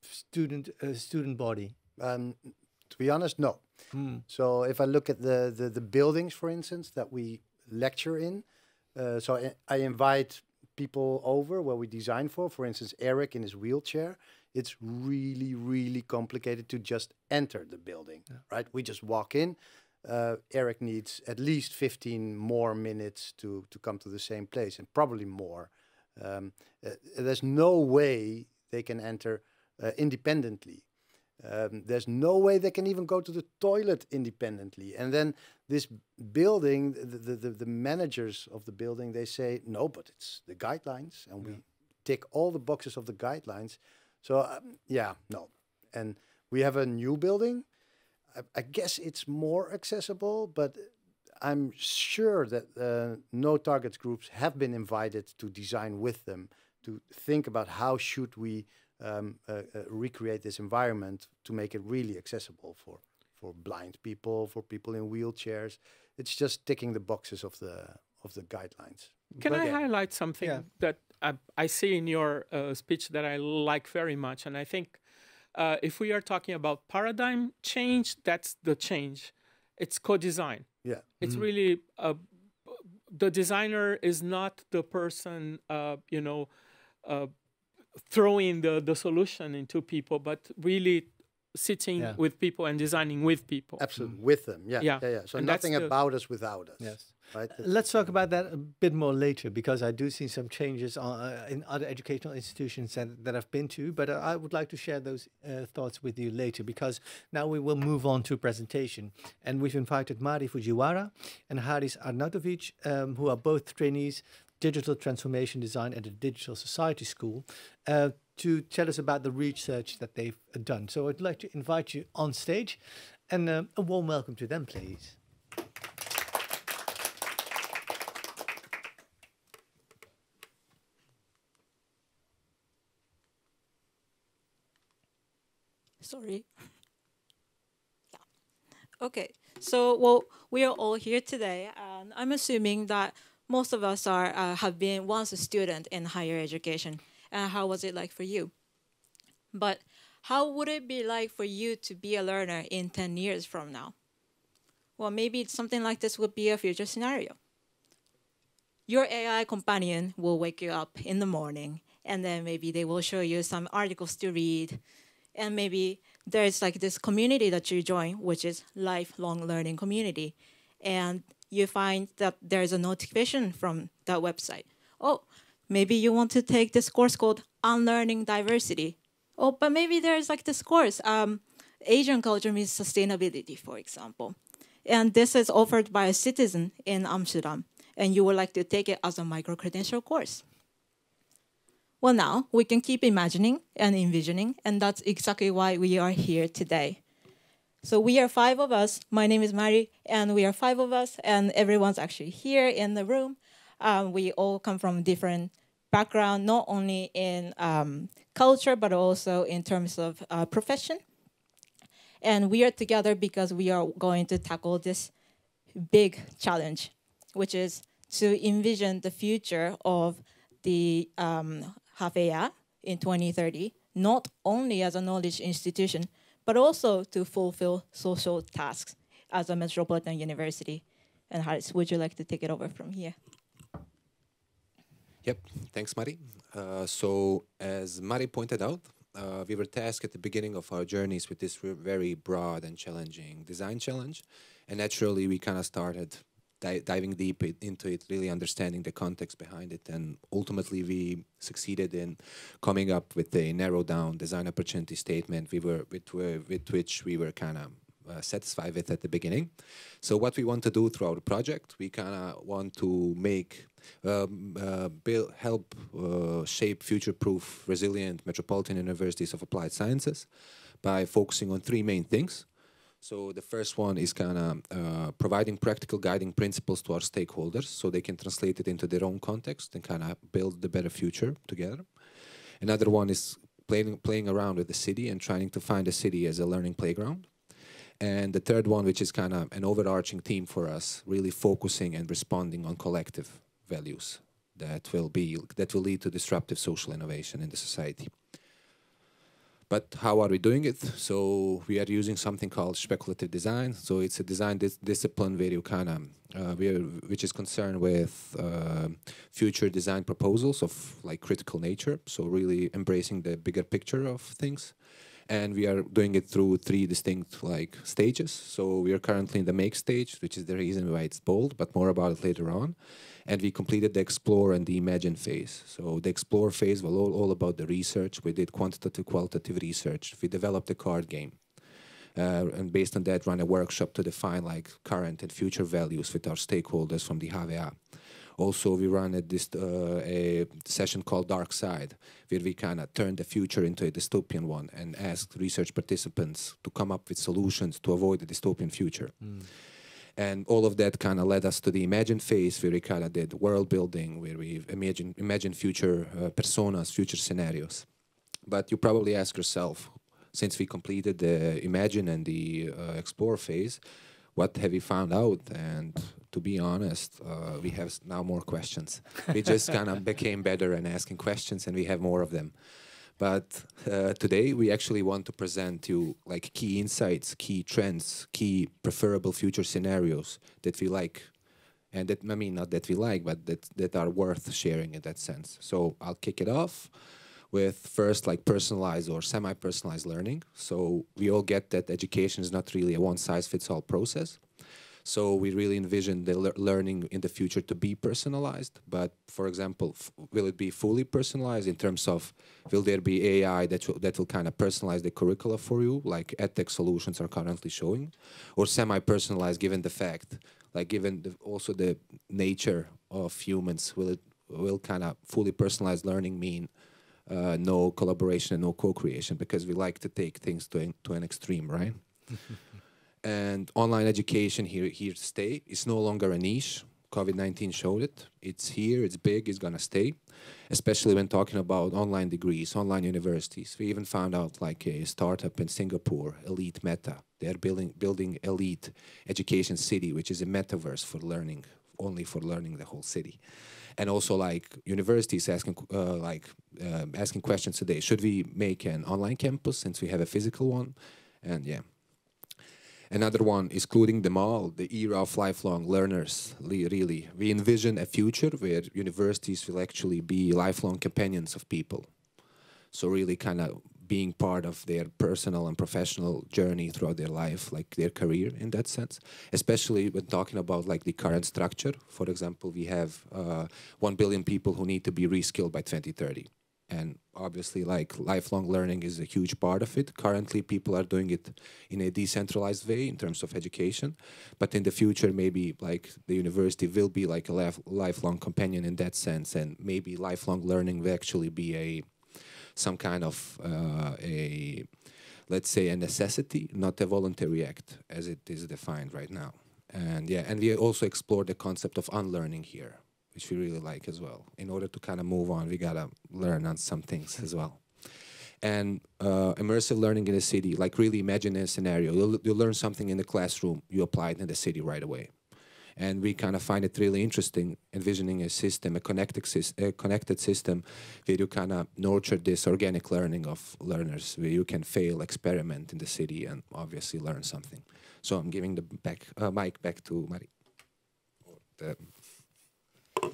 student body? To be honest, no. So if I look at the buildings, for instance, that we lecture in, so I invite people over where we design for instance, Eric in his wheelchair. It's really, really complicated to just enter the building, right? We just walk in. Eric needs at least 15 more minutes to come to the same place, and probably more. There's no way they can enter independently. There's no way they can even go to the toilet independently. And then this building, the managers of the building, they say, no, but it's the guidelines. And we tick all the boxes of the guidelines. So, yeah, no. And we have a new building. I guess it's more accessible, but I'm sure that no target groups have been invited to design with them, to think about how should we recreate this environment to make it really accessible for blind people, for people in wheelchairs. It's just ticking the boxes of the guidelines. Can I highlight something that I see in your speech that I like very much? And I think if we are talking about paradigm change, that's the change. It's co-design. Yeah. It's really, the designer is not the person, throwing the solution into people, but really sitting with people and designing with people. Absolutely, with them, yeah. So and nothing about us without us. Yes. Right? Let's talk about that a bit more later, because I do see some changes in other educational institutions that I've been to, but I would like to share those thoughts with you later, because now we will move on to a presentation. And we've invited Mari Fujiwara and Haris Arnautovic, who are both trainees, Digital Transformation Design at the Digital Society School, to tell us about the research that they've done. So I'd like to invite you on stage, and a warm welcome to them, please. Sorry. Yeah. Okay. So, well, we are all here today, and I'm assuming that most of us have been once a student in higher education. And how was it like for you? But how would it be like for you to be a learner in 10 years from now? Well, maybe something like this would be a future scenario. Your AI companion will wake you up in the morning, and then maybe they will show you some articles to read. And maybe there's like this community that you join, which is lifelong learning community. And you find that there's a notification from that website. Oh, maybe you want to take this course called Unlearning Diversity. Oh, but maybe there's like this course, Asian culture means sustainability, for example. And this is offered by a citizen in Amsterdam, and you would like to take it as a micro-credential course. Well, now we can keep imagining and envisioning, and that's exactly why we are here today. So we are 5 of us. My name is Mari, and we are 5 of us, and everyone's actually here in the room. We all come from different backgrounds, not only in culture, but also in terms of profession. And we are together because we are going to tackle this big challenge, which is to envision the future of the HVA in 2030, not only as a knowledge institution, but also to fulfill social tasks as a metropolitan university. And Haris, would you like to take it over from here? Yep, thanks, Mari. So as Mari pointed out, we were tasked at the beginning of our journeys with this very broad and challenging design challenge. And naturally, we kind of started diving deep into it, really understanding the context behind it. And ultimately, we succeeded in coming up with a narrowed down design opportunity statement with which we were kind of satisfied with at the beginning. So what we want to do throughout the project, we kind of want to make, help shape future-proof, resilient metropolitan universities of applied sciences by focusing on three main things. So the first one is kind of providing practical guiding principles to our stakeholders so they can translate it into their own context and kind of build the better future together. Another one is playing around with the city and trying to find the city as a learning playground. And the third one, which is kind of an overarching theme for us, really focusing and responding on collective values that will lead to disruptive social innovation in the society. But how are we doing it? So we are using something called speculative design. So it's a design discipline where you kind of, which is concerned with future design proposals of like critical nature. So really embracing the bigger picture of things. And we are doing it through three distinct like stages. So we are currently in the make stage, which is the reason why it's bold, but more about it later on. And we completed the explore and the imagine phase. So the explore phase was all about the research. We did quantitative, qualitative research. We developed a card game. And based on that, ran a workshop to define like current and future values with our stakeholders from the HVA. Also, we run a session called Dark Side, where we kind of turned the future into a dystopian one and asked research participants to come up with solutions to avoid a dystopian future. And all of that kind of led us to the imagine phase, where we kind of did world building, where we imagine future personas, future scenarios. But you probably ask yourself, since we completed the imagine and the explore phase, what have we found out? And to be honest, we have now more questions. We just kind of became better at asking questions, and we have more of them. But today, we actually want to present you like key insights, key trends, key preferable future scenarios that we like. And that, I mean, not that we like, but that are worth sharing in that sense. So I'll kick it off with first like personalized or semi-personalized learning. So we all get that education is not really a one-size-fits-all process. So we really envision the learning in the future to be personalized. But for example, will it be fully personalized in terms of, will there be AI that will kind of personalize the curricula for you, like edtech solutions are currently showing? Or semi-personalized, given the fact, like given also the nature of humans, will kind of fully personalized learning mean no collaboration and no co-creation, because we like to take things to an extreme, right? And online education here to stay. It's no longer a niche. COVID-19 showed it. It's here, it's big, it's gonna stay, especially when talking about online degrees, online universities. We even found out like a startup in Singapore, Elite Meta. They're building Elite Education City, which is a metaverse for learning, only for learning the whole city. And also like universities asking asking questions today. Should we make an online campus since we have a physical one? And yeah. Another one is including them all, the era of lifelong learners, really. We envision a future where universities will actually be lifelong companions of people. So really kind of being part of their personal and professional journey throughout their life, like their career in that sense. Especially when talking about like the current structure. For example, we have 1 billion people who need to be reskilled by 2030. And obviously, like, lifelong learning is a huge part of it. Currently, people are doing it in a decentralized way in terms of education. But in the future, maybe, like, the university will be like a lifelong companion in that sense. And maybe lifelong learning will actually be some kind of, let's say, a necessity, not a voluntary act, as it is defined right now. And yeah, and we also explore the concept of unlearning here, which we really like as well. In order to kind of move on, we gotta learn on some things as well. And immersive learning in the city, like really imagine a scenario. You'll learn something in the classroom, you apply it in the city right away. And we kind of find it really interesting, envisioning a system, a connected system, where you kind of nurture this organic learning of learners, where you can fail, experiment in the city, and obviously learn something. So I'm giving the mic back to Mari.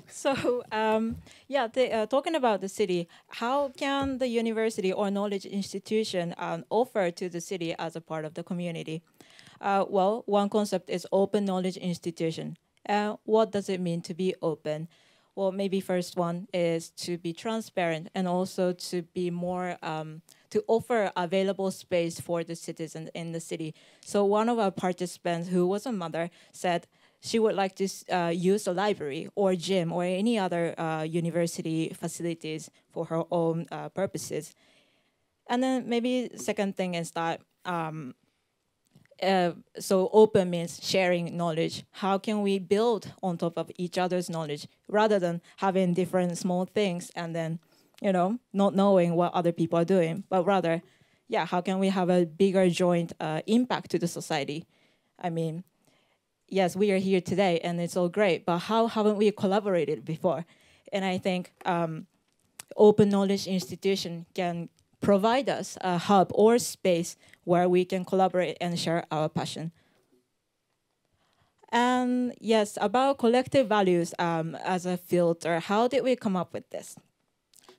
So, talking about the city, how can the university or knowledge institution offer to the city as a part of the community? Well, one concept is open knowledge institution. What does it mean to be open? Well, maybe first one is to be transparent and also to be more, to offer available space for the citizens in the city. So one of our participants who was a mother said she would like to use a library or gym or any other university facilities for her own purposes. And then maybe second thing is that, so open means sharing knowledge. How can we build on top of each other's knowledge rather than having different small things and then, you know, not knowing what other people are doing, but rather, yeah, how can we have a bigger joint impact to the society? I mean, yes, we are here today and it's all great, but how haven't we collaborated before? And I think open knowledge institution can provide us a hub or space where we can collaborate and share our passion. And yes, about collective values as a filter, how did we come up with this?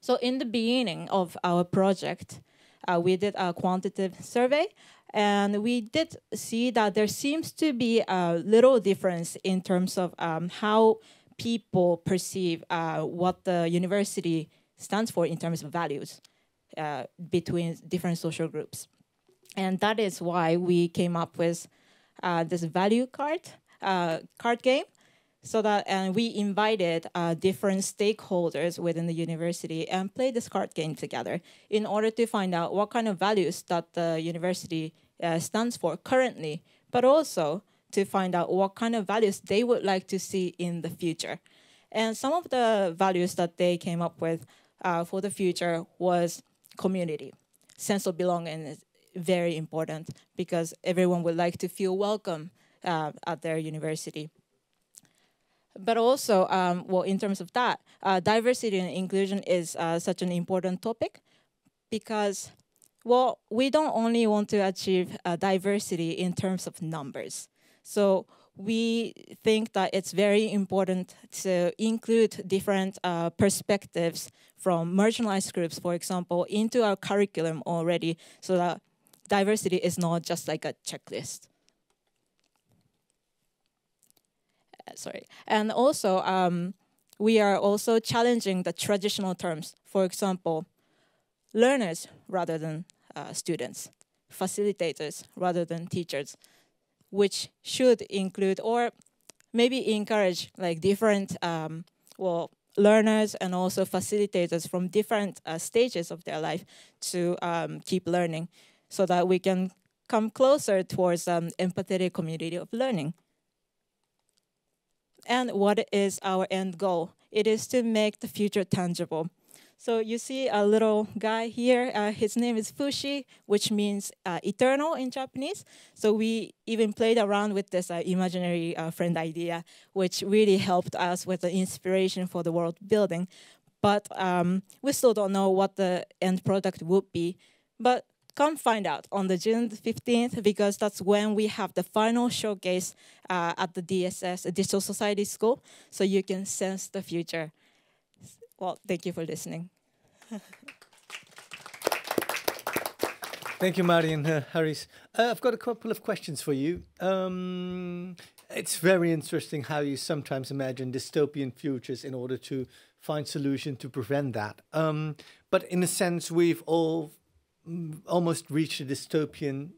So in the beginning of our project, we did a quantitative survey, and we did see that there seems to be a little difference in terms of how people perceive what the university stands for in terms of values between different social groups. And that is why we came up with this value card game, so that and we invited different stakeholders within the university and played this card game together in order to find out what kind of values that the university stands for currently, but also to find out what kind of values they would like to see in the future. And some of the values that they came up with for the future was community. Sense of belonging is very important because everyone would like to feel welcome at their university. But also, well, in terms of that, diversity and inclusion is such an important topic because, well, we don't only want to achieve diversity in terms of numbers. So we think that it's very important to include different perspectives from marginalized groups, for example, into our curriculum already, so that diversity is not just like a checklist. Sorry. And also, we are also challenging the traditional terms. For example, learners rather than students, facilitators rather than teachers, which should include or maybe encourage like different, well, learners and also facilitators from different stages of their life to keep learning so that we can come closer towards empathetic community of learning. And what is our end goal? It is to make the future tangible. So you see a little guy here, his name is Fushi, which means eternal in Japanese. So we even played around with this imaginary friend idea, which really helped us with the inspiration for the world building. But we still don't know what the end product would be. But come find out on the June 15th, because that's when we have the final showcase at the DSS, Digital Society School, so you can sense the future. Well, thank you for listening. Thank you, Mari and Haris. I've got a couple of questions for you. It's very interesting how you sometimes imagine dystopian futures in order to find solution to prevent that. But in a sense, we've all almost reached a dystopian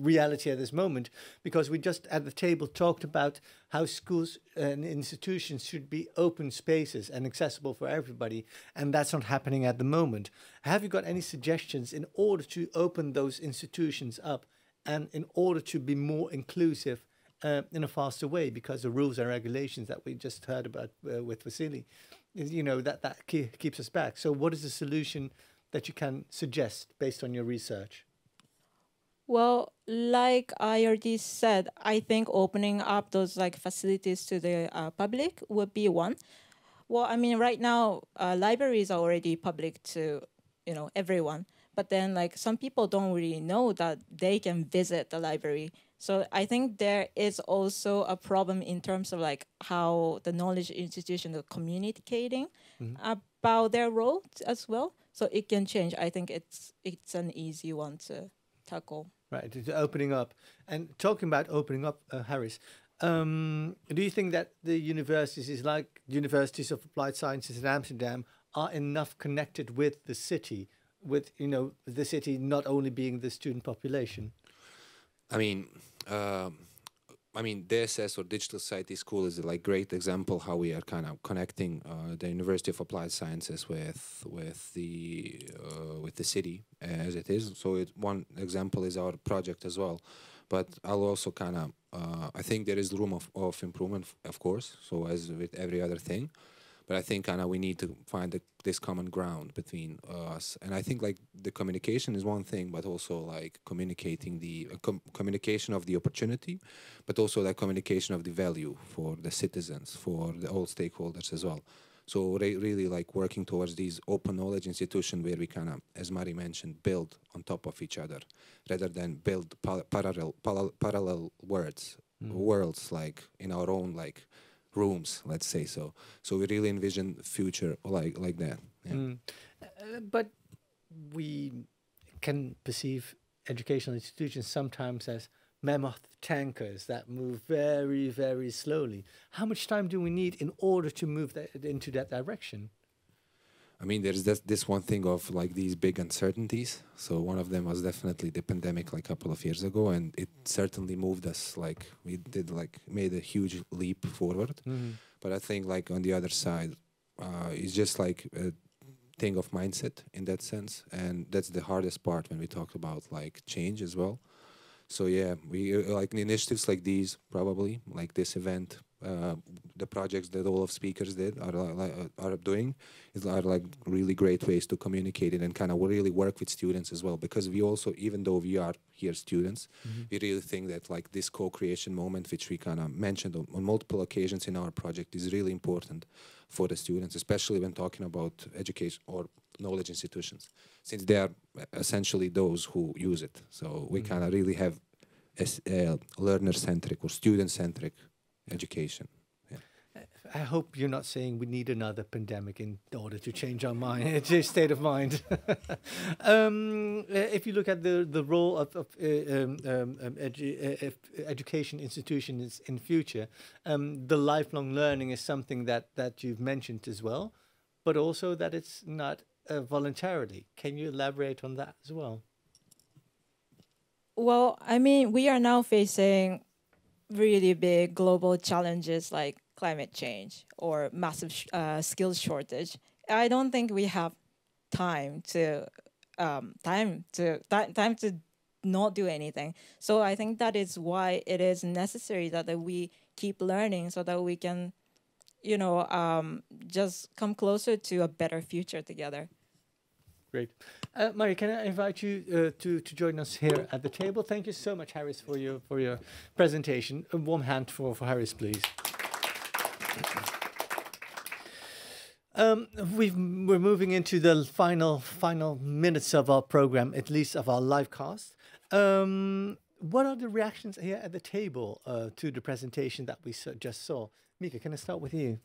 reality at this moment, because we just at the table talked about how schools and institutions should be open spaces and accessible for everybody, and that's not happening at the moment. Have you got any suggestions in order to open those institutions up and in order to be more inclusive in a faster way? Because the rules and regulations that we just heard about with Vasily, you know, that keeps us back. So what is the solution that you can suggest based on your research? Well, like I already said, I think opening up those like facilities to the public would be one. Well, I mean, right now, libraries are already public to, everyone. But then, like, some people don't really know that they can visit the library. So I think there is also a problem in terms of like how the knowledge institutions are communicating about their role as well. So it can change. I think it's an easy one to tackle. Right, to opening up. And talking about opening up, Harris, do you think that the universities, like universities of applied sciences in Amsterdam, are enough connected with the city, with the city not only being the student population? I mean, DSS or Digital Society School is a great example how we are kind of connecting the University of Applied Sciences with the city as it is. So one example is our project as well. But I'll also kind of I think there is room of improvement, of course. So as with every other thing. But I think kind of we need to find this common ground between us, and I think like the communication is one thing, but also like communicating the communication of the opportunity, but also the communication of the value for the citizens, for the all stakeholders as well. So really like working towards these open knowledge institutions where we kind of, as Mari mentioned, build on top of each other, rather than build parallel worlds like in our own like rooms, let's say so. So we really envision future like that. Yeah. But we can perceive educational institutions sometimes as mammoth tankers that move very, very slowly. How much time do we need in order to move into that direction? I mean, there's this one thing of like these big uncertainties. So one of them was definitely the pandemic like a couple of years ago, and it certainly moved us. Like we did made a huge leap forward. But I think like on the other side, it's just like a thing of mindset in that sense, and that's the hardest part when we talk about like change as well. So yeah, we like initiatives like these, probably like this event. The projects that all of speakers did are doing are like really great ways to communicate it and kind of really work with students as well, because we also, even though we are here students, we really think that like this co-creation moment, which we kind of mentioned on multiple occasions in our project, is really important for the students, especially when talking about education or knowledge institutions, since they are essentially those who use it. So we kind of really have a learner-centric or student-centric education. Yeah. I hope you're not saying we need another pandemic in order to change our mind, state of mind. If you look at the role of education institutions in future, the lifelong learning is something that you've mentioned as well, but also that it's not voluntarily. Can you elaborate on that as well? Well, I mean, we are now facing really big global challenges like climate change or massive skills shortage. I don't think we have time to not do anything. So I think that is why it is necessary that we keep learning so that we can, just come closer to a better future together. Great. Mari, can I invite you to join us here at the table? Thank you so much, Harris, for your presentation. A warm hand for Harris, please. We're moving into the final minutes of our program, at least of our live cast. What are the reactions here at the table to the presentation that we just saw? Mika, can I start with you?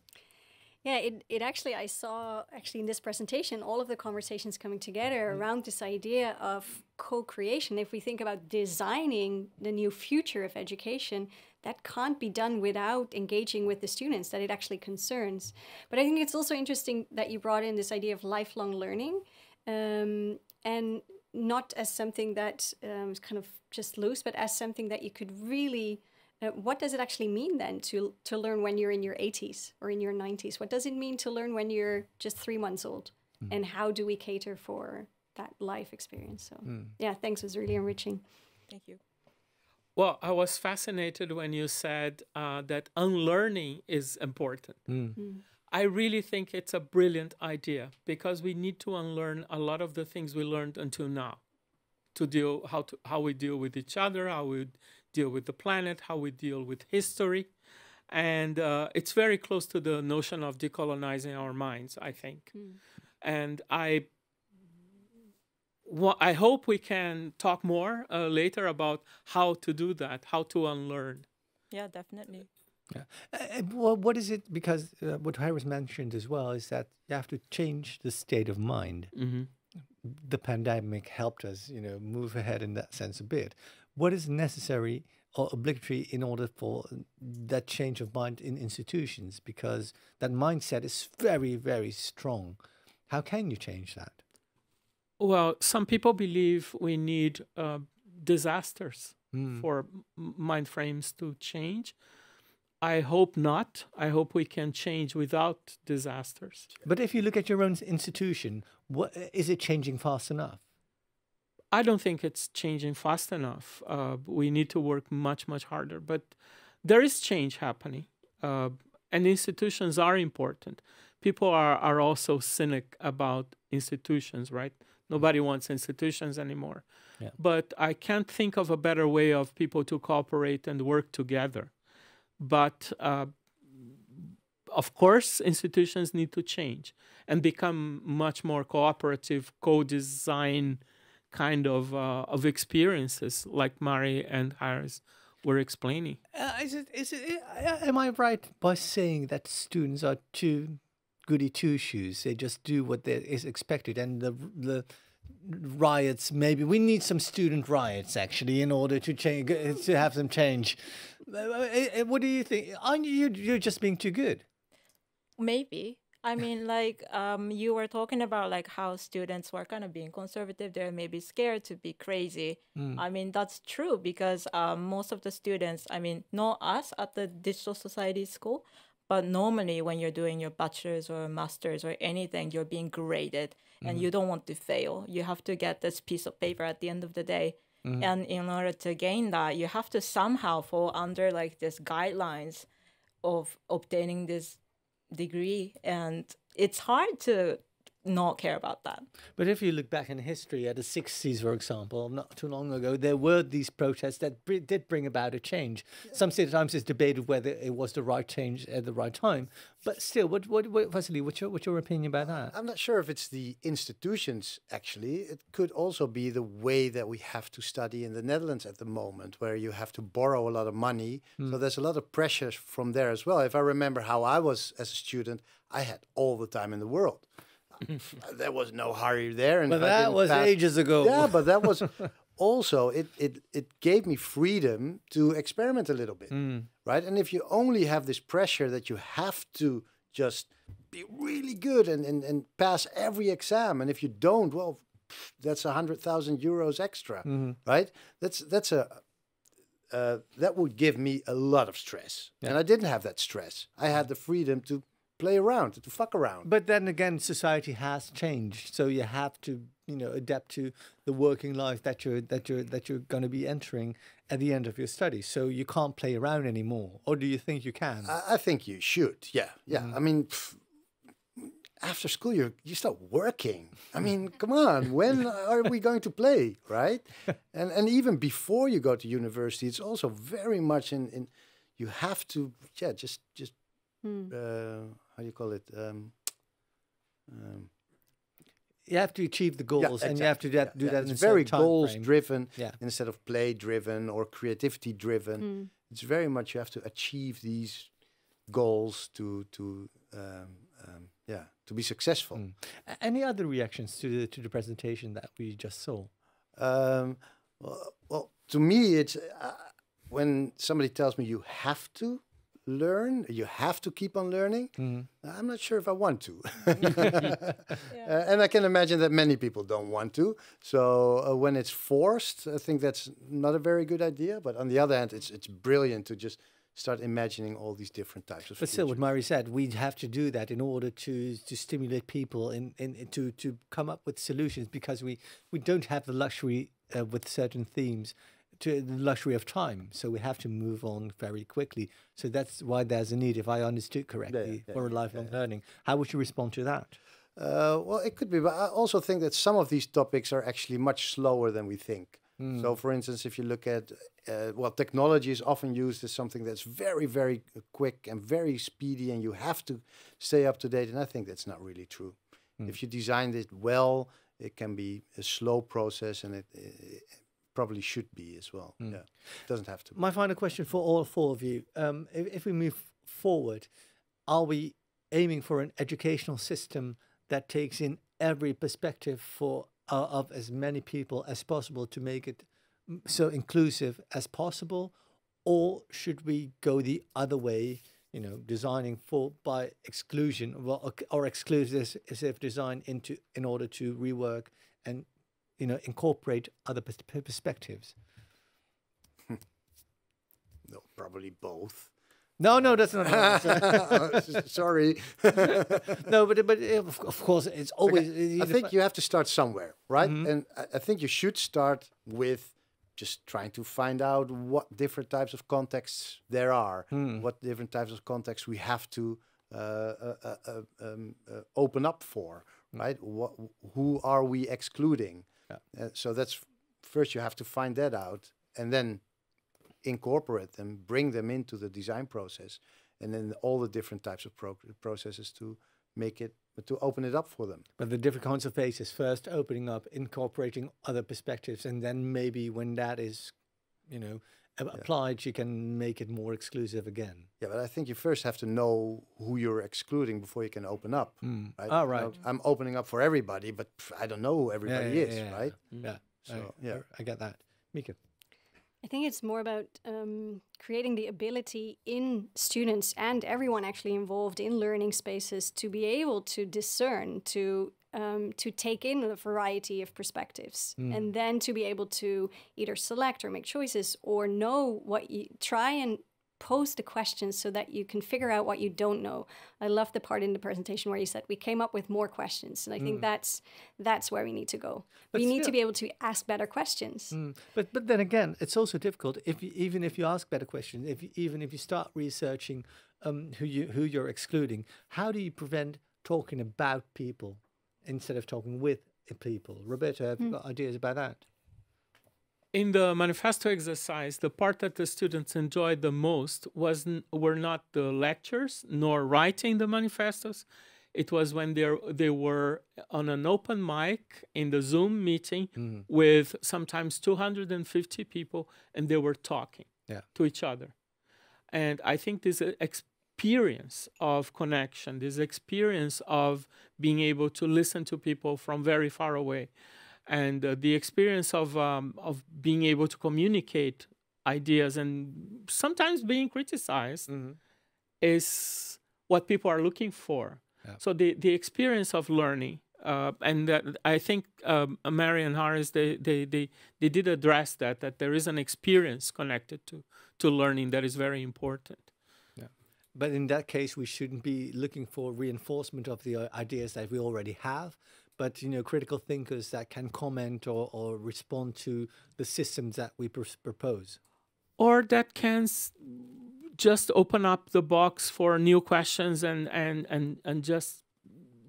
Yeah, I saw in this presentation all of the conversations coming together around this idea of co-creation. If we think about designing the new future of education, that can't be done without engaging with the students that it actually concerns. But I think it's also interesting that you brought in this idea of lifelong learning, and not as something that is kind of just loose, but as something that you could really... what does it actually mean then to learn when you're in your 80s or in your 90s? What does it mean to learn when you're just 3 months old? And how do we cater for that life experience? So yeah, thanks. It was really enriching. Thank you. Well, I was fascinated when you said that unlearning is important. I really think it's a brilliant idea, because we need to unlearn a lot of the things we learned until now. to deal how we deal with each other, how we deal with the planet, how we deal with history, and it's very close to the notion of decolonizing our minds, I think. And I hope we can talk more later about how to do that, how to unlearn. Yeah, definitely. Yeah. Well, what is it? Because what Iris mentioned as well is that you have to change the state of mind. The pandemic helped us, move ahead in that sense a bit. What is necessary or obligatory in order for that change of mind in institutions? Because that mindset is very, very strong. How can you change that? Well, some people believe we need disasters for mind frames to change. I hope not. I hope we can change without disasters. But if you look at your own institution, is it changing fast enough? I don't think it's changing fast enough. We need to work much, much harder. But there is change happening. And institutions are important. People are also cynic about institutions, right? Nobody wants institutions anymore. Yeah. But I can't think of a better way of people to cooperate and work together. But of course, institutions need to change and become much more cooperative, co-design kind of experiences, like Mari and Iris were explaining. Am I right by saying that students are too goody two-shoes? They just do what is expected, and the riots, maybe we need some student riots actually in order to change, to have them change. What do you think? Aren't you're just being too good? Maybe. I mean, like you were talking about like how students were kind of being conservative. They're maybe scared to be crazy. I mean, that's true because most of the students, I mean, not us at the Digital Society School, but normally when you're doing your bachelor's or master's or anything, you're being graded and you don't want to fail. You have to get this piece of paper at the end of the day. And in order to gain that, you have to somehow fall under like this guidelines of obtaining this degree. And it's hard to not care about that. But if you look back in history at the 60s, for example, not too long ago, there were these protests that did bring about a change. Yeah. Sometimes it's debated whether it was the right change at the right time. But still, Vasily, what's your opinion about that? I'm not sure if it's the institutions, actually. It could also be the way that we have to study in the Netherlands at the moment, where you have to borrow a lot of money. So there's a lot of pressure from there as well. If I remember how I was as a student, I had all the time in the world. There was no hurry there. And but that was ages ago. Yeah, but that was also, it gave me freedom to experiment a little bit, right? And if you only have this pressure that you have to just be really good and pass every exam, and if you don't, well, that's 100,000 euros extra, right? That would give me a lot of stress. Yeah. And I didn't have that stress. I had the freedom to play around, to fuck around. But then again, society has changed, so you have to, adapt to the working life that you're going to be entering at the end of your studies. So you can't play around anymore, or do you think you can? I think you should. Yeah. I mean, after school, you start working. I mean, come on, when are we going to play, right? And even before you go to university, it's also very much in you have to just. How do you call it? You have to achieve the goals, exactly. And you have to do that. It's very goals-driven instead of play-driven or creativity-driven. It's very much you have to achieve these goals to be successful. Any other reactions to the presentation that we just saw? Well, to me, it's when somebody tells me you have to learn, you have to keep on learning. I'm not sure if I want to. And I can imagine that many people don't want to. So when it's forced, I think that's not a very good idea. But on the other hand, it's brilliant to just start imagining all these different types of. But still, what Mari said, we have to do that in order to stimulate people to come up with solutions, because we don't have the luxury with certain themes. To the luxury of time, so we have to move on very quickly. So that's why there's a need, if I understood correctly, for lifelong learning. How would you respond to that? Well, it could be, but I also think that some of these topics are actually much slower than we think. So, for instance, if you look at, technology is often used as something that's very, very quick and very speedy, and you have to stay up to date. And I think that's not really true. If you designed it well, it can be a slow process, and it probably should be as well. Yeah, it doesn't have to. My final question for all four of you: if we move forward, are we aiming for an educational system that takes in every perspective of as many people as possible to make it so inclusive as possible, or should we go the other way, designing by exclusion or exclusive design in order to rework and incorporate other perspectives? No, probably both. No, that's not. Sorry. No, but of course it's always. I think you have to start somewhere, right? And I think you should start with just trying to find out what different types of contexts there are, what different types of contexts we have to open up for, right? Who are we excluding? So that's first you have to find that out, and then incorporate them, bring them into the design process, and then all the different types of processes to open it up for them. But the different kinds of phases, first opening up, incorporating other perspectives, and then maybe when that is, applied, you can make it more exclusive again. Yeah, but I think you first have to know who you're excluding before you can open up. Right? Oh, right. I'm opening up for everybody, but I don't know who everybody is, right? Yeah. So, I get that. Mika? I think it's more about creating the ability in students and everyone actually involved in learning spaces to be able to discern, to take in a variety of perspectives, and then to be able to either select or make choices or know what you try and pose the questions so that you can figure out what you don't know. I love the part in the presentation where you said we came up with more questions, and I think that's where we need to go. But we need to be able to ask better questions. But then again, it's also difficult even if you ask better questions. Even if you start researching who you're excluding, how do you prevent talking about people instead of talking with people? Roberto, have you got ideas about that? In the manifesto exercise, the part that the students enjoyed the most were not the lectures nor writing the manifestos. It was when they were on an open mic in the Zoom meeting with sometimes 250 people, and they were talking to each other. And I think this experience of connection, this experience of being able to listen to people from very far away, and the experience of being able to communicate ideas and sometimes being criticized is what people are looking for. Yeah. So the experience of learning, and I think Mary and Harris, they did address that there is an experience connected to learning that is very important. Yeah. But in that case, we shouldn't be looking for reinforcement of the ideas that we already have, but critical thinkers that can comment or respond to the systems that we propose. Or that can just open up the box for new questions and just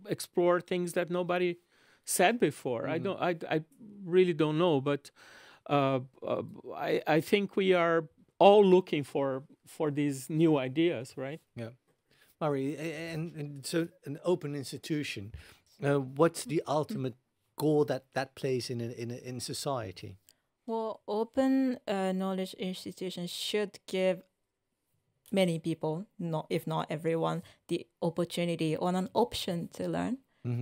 explore things that nobody said before. I really don't know, but I think we are all looking for these new ideas, right? Yeah. Mari, and so an open institution, what's the ultimate goal that plays in society? Well, open knowledge institutions should give many people, if not everyone, the opportunity or an option to learn.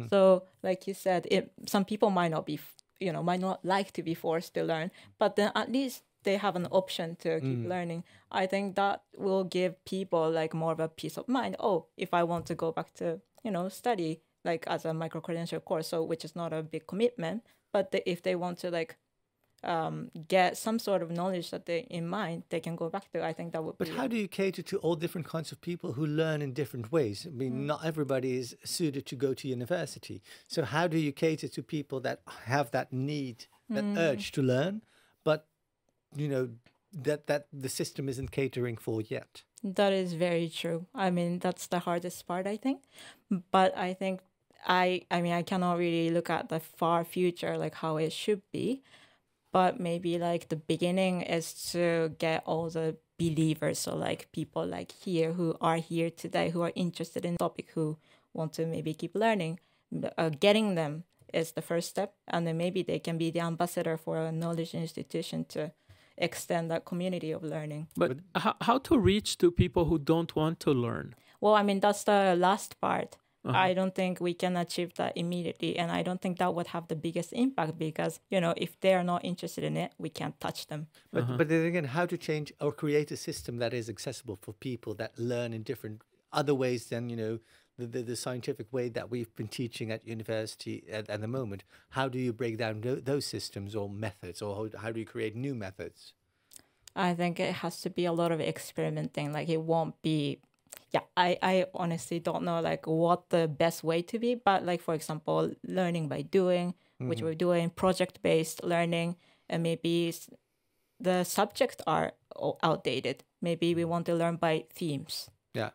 So, like you said, some people might not be, might not like to be forced to learn, but then at least they have an option to keep learning. I think that will give people like more of a peace of mind. Oh, if I want to go back to, study like as a micro-credential course, so which is not a big commitment, but if they want to like get some sort of knowledge that they in mind, they can go back to. I think that would be. But how do you cater to all different kinds of people who learn in different ways? I mean, not everybody is suited to go to university. So how do you cater to people that have that need, that urge to learn, but that the system isn't catering for yet? That is very true. I mean, that's the hardest part, I think. But I think I mean, I cannot really look at the far future, like how it should be, but maybe like the beginning is to get all the believers, so like people like here who are here today, who are interested in the topic, who want to maybe keep learning, getting them is the first step, and then maybe they can be the ambassador for a knowledge institution to extend that community of learning. But how to reach to people who don't want to learn? Well, I mean, that's the last part. I don't think we can achieve that immediately, and I don't think that would have the biggest impact because, you know, if they're not interested in it, we can't touch them. But then again, how to change or create a system that is accessible for people that learn in different other ways than, you know, the scientific way that we've been teaching at university at the moment. How do you break down those systems or methods, or how do you create new methods? I think it has to be a lot of experimenting. Like it won't be, I honestly don't know like what the best way to be, but like, for example, learning by doing, which we're doing, project-based learning, and maybe the subjects are outdated. Maybe we want to learn by themes. Yeah.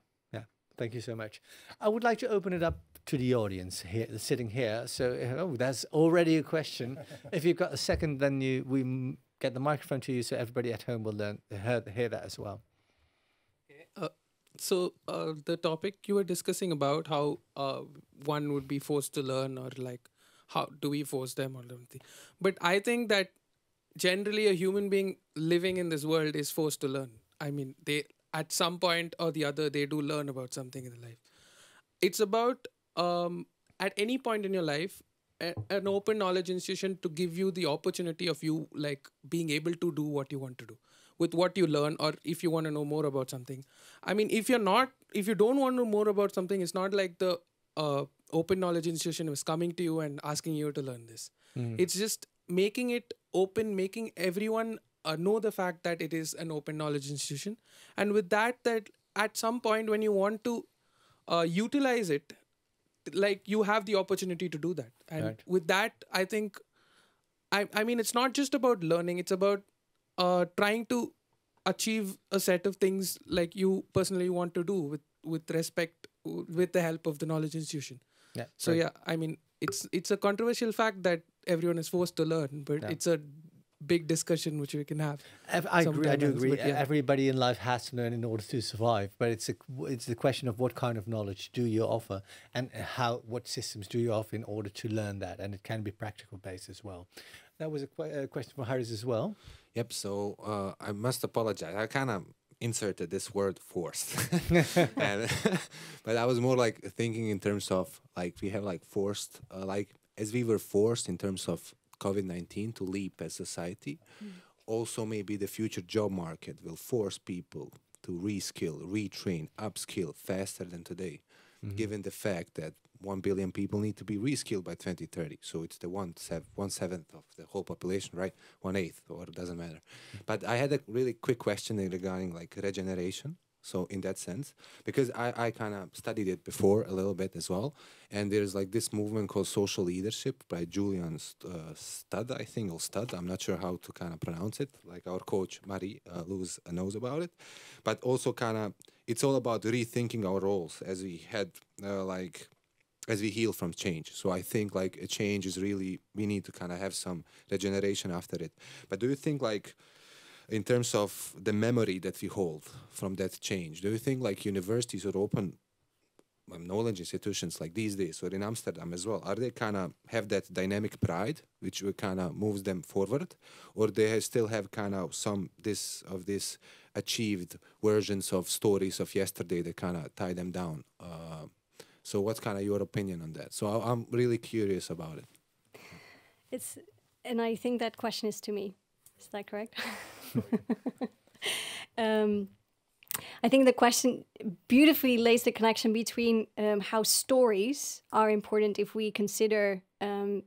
Thank you so much. I would like to open it up to the audience here, sitting here. So, that's already a question. If you've got a second, then we get the microphone to you, so everybody at home will hear that as well. So the topic you were discussing about how one would be forced to learn, or like how do we force them or something. But I think that generally a human being living in this world is forced to learn. I mean, they at some point or the other, they do learn about something in their life. It's about at any point in your life, an open knowledge institution to give you the opportunity of you like being able to do what you want to do with what you learn, or if you want to know more about something. I mean, if you don't want to know more about something, it's not like the open knowledge institution is coming to you and asking you to learn this. It's just making it open, making everyone know the fact that it is an open knowledge institution. And with that at some point when you want to utilize it, like you have the opportunity to do that. And with that, I think, I mean, it's not just about learning, it's about trying to achieve a set of things like you personally want to do with respect, with the help of the knowledge institution. So I mean, it's a controversial fact that everyone is forced to learn, but it's a big discussion which we can have. I do agree. Everybody in life has to learn in order to survive, but it's the question of what kind of knowledge do you offer, and what systems do you offer in order to learn that, and it can be practical based as well. That was a question for Harris as well. Yep. So I must apologize. I kind of inserted this word forced, but I was more like thinking in terms of like we have like forced, like as we were forced in terms of COVID-19 to leap as society. Also, maybe the future job market will force people to reskill, retrain, upskill faster than today, given the fact that 1 billion people need to be reskilled by 2030. So it's the 1/7 of the whole population, right? 1/8, or it doesn't matter. But I had a really quick question regarding like regeneration. So in that sense, because I kind of studied it before a little bit as well. And there's like this movement called social leadership by Julian Studd, I think, or Studd. I'm not sure how to kind of pronounce it. Like our coach, Marie Luz, knows about it. But also kind of, it's all about rethinking our roles as we had as we heal from change. So I think like a change is really, we need to kind of have some regeneration after it. But do you think like, in terms of the memory that we hold from that change, do you think like universities or open knowledge institutions like these days, or in Amsterdam as well, are they kind of have that dynamic pride which kind of moves them forward, or they still have kind of some this achieved versions of stories of yesterday that kind of tie them down? So what's kind of your opinion on that? So I'm really curious about it. And I think that question is to me. Is that correct? I think the question beautifully lays the connection between how stories are important if we consider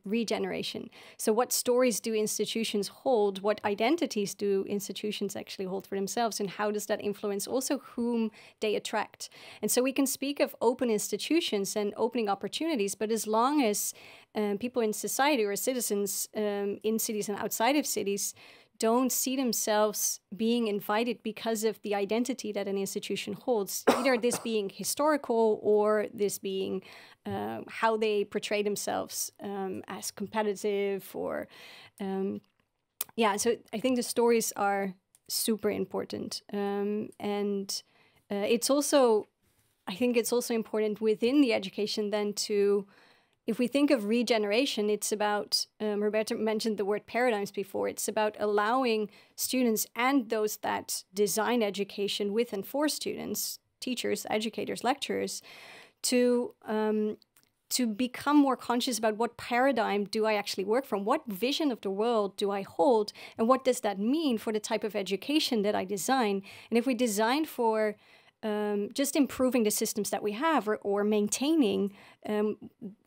regeneration. So what stories do institutions hold? What identities do institutions actually hold for themselves? And how does that influence also whom they attract? And so we can speak of open institutions and opening opportunities, but as long as people in society or citizens in cities and outside of cities don't see themselves being invited because of the identity that an institution holds, either this being historical or this being how they portray themselves as competitive or yeah, so I think the stories are super important. And it's also, I think it's also important within the education then to, if we think of regeneration, it's about, Roberto mentioned the word paradigms before, it's about allowing students and those that design education with and for students, teachers, educators, lecturers, to become more conscious about what paradigm do I actually work from, what vision of the world do I hold, and what does that mean for the type of education that I design. And if we design for just improving the systems that we have or maintaining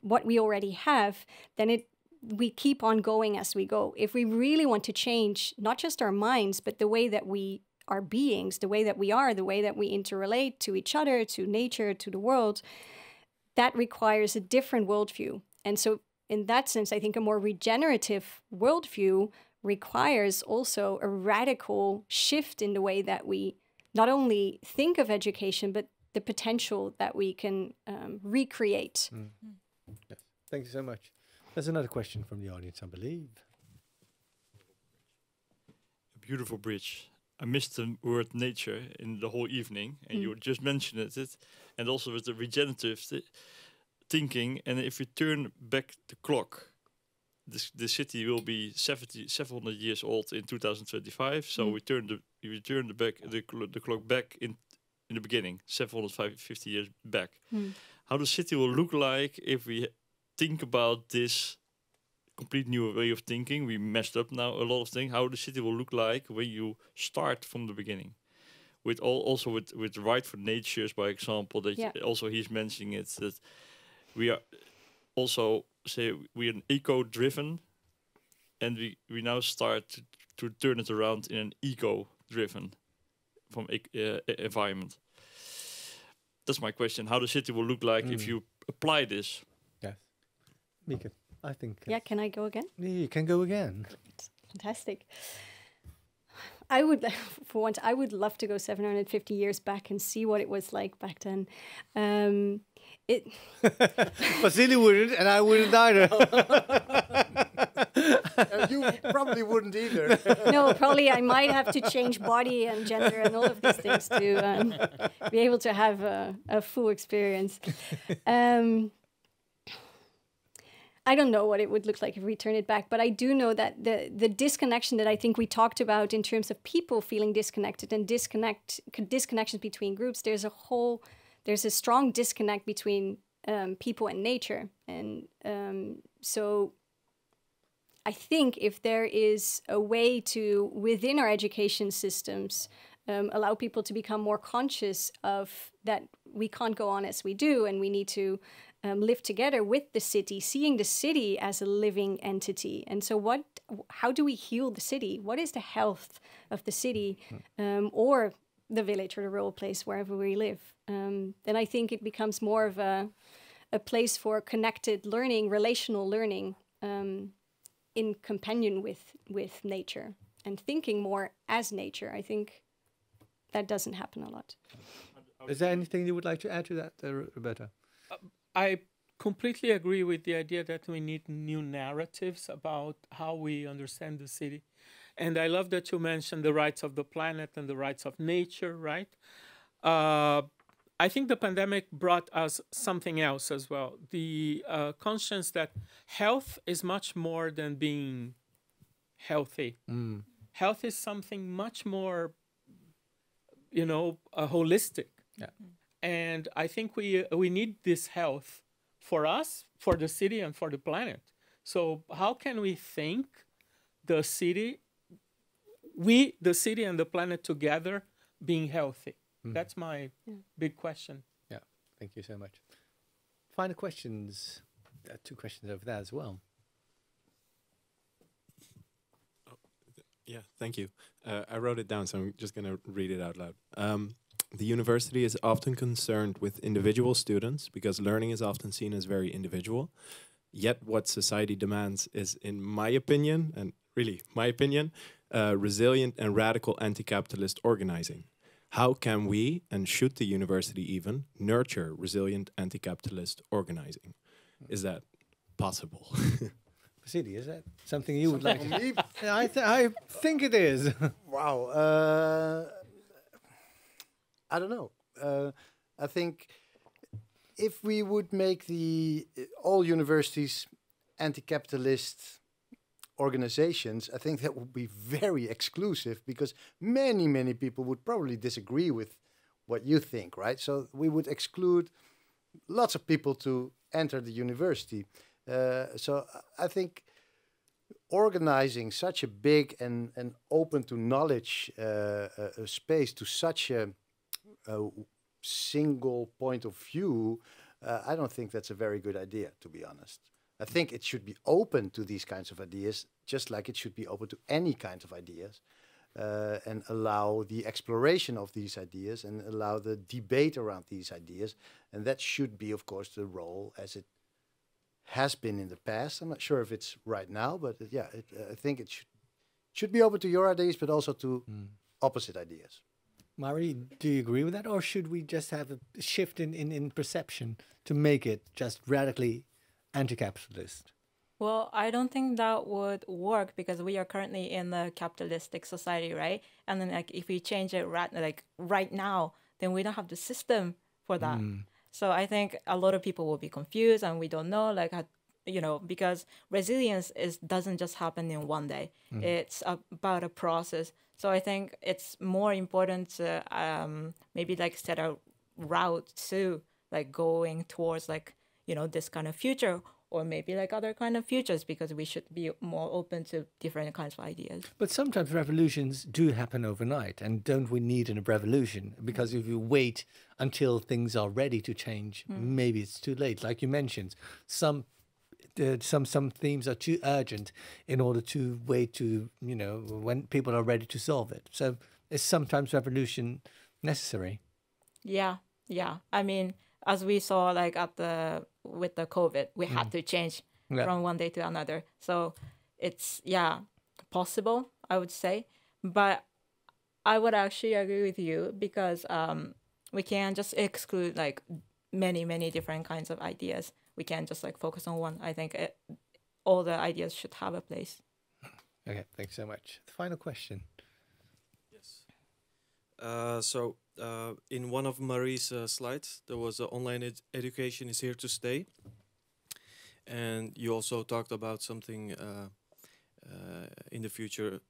what we already have, then we keep on going as we go. If we really want to change not just our minds, but the way that we are beings, the way that we are, the way that we interrelate to each other, to nature, to the world, that requires a different worldview. And so in that sense, I think a more regenerative worldview requires also a radical shift in the way that we not only think of education, but the potential that we can recreate. Yes. Thank you so much. There's another question from the audience, I believe. A beautiful bridge. I missed the word nature in the whole evening, and you just mentioned it, and also with the regenerative thinking. And if we turn back the clock, the city will be 700 years old in 2025. So we turn the clock back in the beginning, 750 years back. How the city will look like if we think about this complete new way of thinking. We messed up now a lot of things. How the city will look like when you start from the beginning, with with right for natures, by example. That also he's mentioning it, that we are also we are eco-driven, and we now start to turn it around in an ego-driven from environment. That's my question. How the city will look like if you apply this? Yes, Mieke. I think. Yeah, can I go again? Yeah, you can go again. Fantastic. I would, for once, I would love to go 750 years back and see what it was like back then. Vasily wouldn't, and I wouldn't either. You probably wouldn't either. No, probably I might have to change body and gender and all of these things to be able to have a full experience. I don't know what it would look like if we turn it back, but I do know that the disconnection that I think we talked about in terms of people feeling disconnected and disconnections between groups, there's a strong disconnect between people and nature. And so I think if there is a way to, within our education systems, allow people to become more conscious of that we can't go on as we do, and we need to live together with the city, seeing the city as a living entity. And so how do we heal the city? What is the health of the city or the village or the rural place, wherever we live? Then I think it becomes more of a place for connected learning, relational learning in companion with nature and thinking more as nature. I think that doesn't happen a lot. Is there anything you would like to add to that, Roberta? I completely agree with the idea that we need new narratives about how we understand the city. And I love that you mentioned the rights of the planet and the rights of nature, right? I think the pandemic brought us something else as well. The conscience that health is much more than being healthy. Health is something much more, holistic. Yeah. And I think we need this health for us, for the city, and for the planet. So how can we think the city and the planet together being healthy? That's my big question. Yeah, thank you so much. Final questions. There are 2 questions over there as well. Yeah, thank you. I wrote it down, so I'm just going to read it out loud. The university is often concerned with individual students because learning is often seen as very individual. Yet what society demands is, in my opinion, and really my opinion, resilient and radical anti-capitalist organizing. How can we, and should the university even, nurture resilient anti-capitalist organizing? Is that possible? Vasily, is that something you would like to me? I think it is. Wow. I don't know. I think if we would make all universities anti-capitalist organizations, I think that would be very exclusive, because many people would probably disagree with what you think, right? So we would exclude lots of people to enter the university. So I think organizing such a big and open to knowledge space to such a single point of view, I don't think that's a very good idea, to be honest. I think it should be open to these kinds of ideas, just like it should be open to any kinds of ideas, and allow the exploration of these ideas and allow the debate around these ideas. And that should be, of course, the role as it has been in the past. I'm not sure if it's right now, but yeah, I think it should be open to your ideas, but also to opposite ideas. Mari, do you agree with that? Or should we just have a shift in perception to make it just radically anti-capitalist? Well, I don't think that would work, because we are currently in a capitalistic society, right? And then like if we change it right now, then we don't have the system for that. So I think a lot of people will be confused, and we don't know, like, how, because resilience doesn't just happen in one day. It's about a process. So I think it's more important to maybe like set a route to like going towards like, this kind of future, or maybe like other kind of futures, because we should be more open to different kinds of ideas. But sometimes revolutions do happen overnight, and don't we need a revolution? Because if you wait until things are ready to change, maybe it's too late. Like you mentioned, some themes are too urgent in order to wait to, when people are ready to solve it. So is sometimes revolution necessary? Yeah. I mean, as we saw like with the COVID, we had to change from one day to another. So it's, possible, I would say. But I would actually agree with you, because we can't just exclude like many different kinds of ideas. We can't just like focus on one. I think all the ideas should have a place. Okay, thanks so much. The final question. Yes. In one of Marie's slides, there was online education is here to stay. And you also talked about something in the future,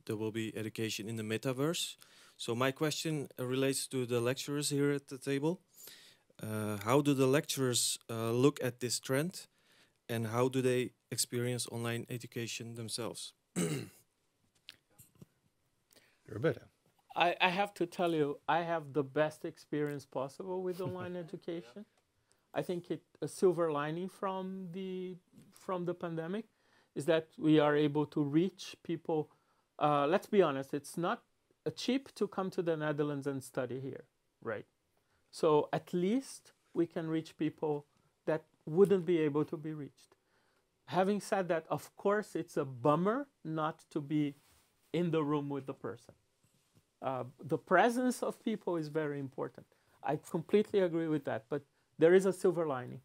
there will be education in the metaverse. So my question relates to the lecturers here at the table. How do the lecturers look at this trend, and how do they experience online education themselves? Roberta. I have to tell you, I have the best experience possible with online education. I think a silver lining from the pandemic is that we are able to reach people. Let's be honest, it's not cheap to come to the Netherlands and study here, right? So at least we can reach people that wouldn't be able to be reached. Having said that, of course, it's a bummer not to be in the room with the person. The presence of people is very important. I completely agree with that, but there is a silver lining.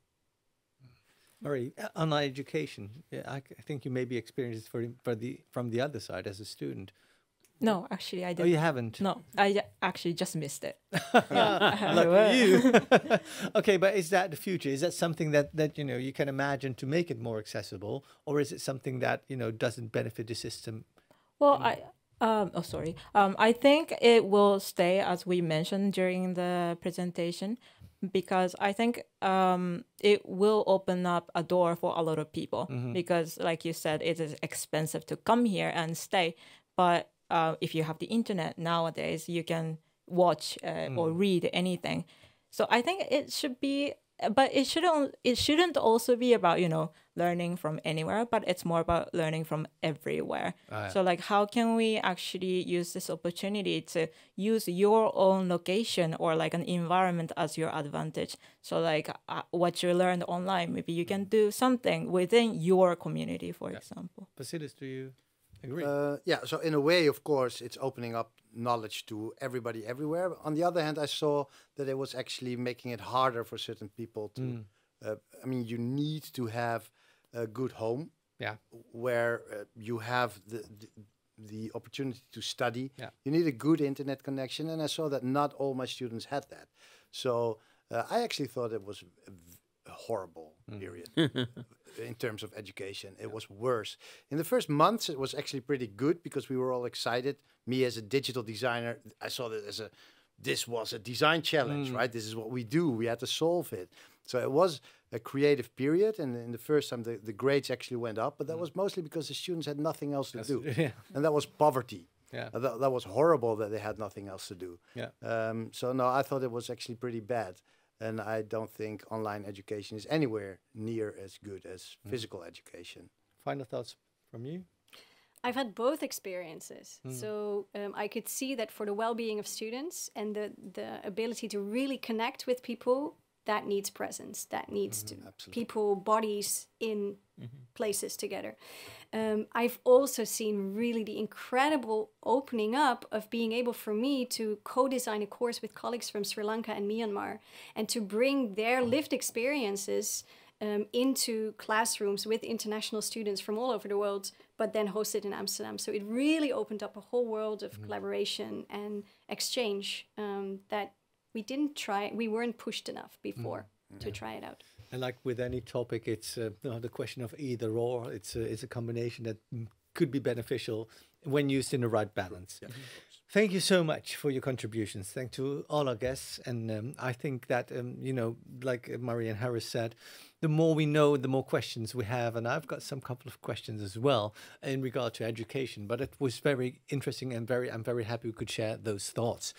Marie, online education, I think you maybe experienced it from the other side as a student. No, actually, I didn't. Oh, you haven't? No, I actually just missed it. Lucky you. Okay, but is that the future? Is that something that you can imagine to make it more accessible, or is it something that doesn't benefit the system? Well, I think it will stay, as we mentioned during the presentation, because I think it will open up a door for a lot of people. Because, like you said, it is expensive to come here and stay, but if you have the internet nowadays, you can watch or read anything. So I think it should be, but it shouldn't also be about, learning from anywhere, but it's more about learning from everywhere. So like, how can we actually use this opportunity to use your own location or like an environment as your advantage? So like what you learned online, maybe you can do something within your community, for example. Vasilis, do you? Agree. Yeah, so in a way, of course, it's opening up knowledge to everybody everywhere. On the other hand, I saw that it was actually making it harder for certain people to... I mean, you need to have a good home where you have the opportunity to study. Yeah. You need a good internet connection, and I saw that not all my students had that. So I actually thought it was a horrible period in terms of education. It was worse. In the first months, it was actually pretty good because we were all excited. Me as a digital designer, I saw that as this was a design challenge, right? This is what we do. We had to solve it. So it was a creative period, and in the first time the grades actually went up, but that was mostly because the students had nothing else to do. Yeah. And that was poverty. Yeah. That was horrible that they had nothing else to do. Yeah. So no, I thought it was actually pretty bad. And I don't think online education is anywhere near as good as physical education. Final thoughts from you? I've had both experiences. So I could see that for the well-being of students and the ability to really connect with people, that needs presence, that needs to people, bodies in places together. I've also seen really the incredible opening up of being able for me to co-design a course with colleagues from Sri Lanka and Myanmar and to bring their lived experiences into classrooms with international students from all over the world, but then hosted in Amsterdam. So it really opened up a whole world of collaboration and exchange that we weren't pushed enough before to try it out. And like with any topic, it's the question of either or. It's a combination that could be beneficial when used in the right balance. Yeah. Thank you so much for your contributions. Thank to all our guests. And I think that, like Marie and Harris said, the more we know, the more questions we have. And I've got some couple of questions as well in regard to education. But it was very interesting and I'm very happy we could share those thoughts.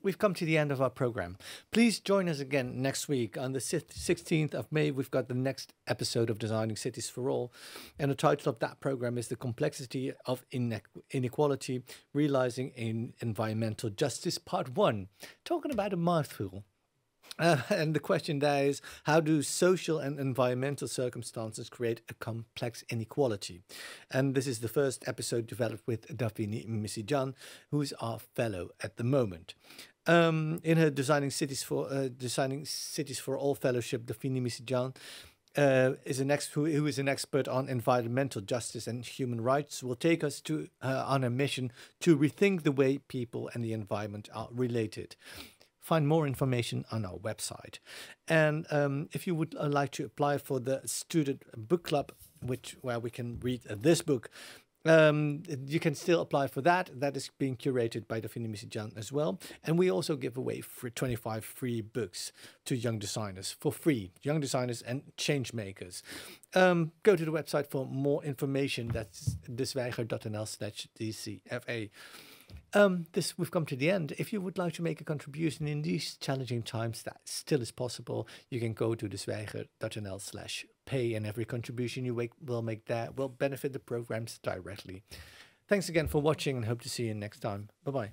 We've come to the end of our program. Please join us again next week. On the 16th of May, we've got the next episode of Designing Cities for All. And the title of that program is The Complexity of Inequality, Realizing in Environmental Justice, Part 1. Talking about a mouthful. And the question there is, how do social and environmental circumstances create a complex inequality? And this is the first episode developed with Davini Misijan, who is our fellow at the moment. In her Designing Cities for All fellowship, Davini Misijan who is an expert on environmental justice and human rights, will take us on a mission to rethink the way people and the environment are related. Find more information on our website. And if you would like to apply for the student book club, where we can read this book, you can still apply for that. That is being curated by Davini Misijan as well. And we also give away 25 free books to young designers for free. Young designers and change makers. Go to the website for more information. That's deswijger.nl/DCFA. We've come to the end. If you would like to make a contribution in these challenging times, that still is possible. You can go to deswijger.nl/pay, and every contribution you will make there will benefit the programs directly. Thanks again for watching and hope to see you next time. Bye-bye.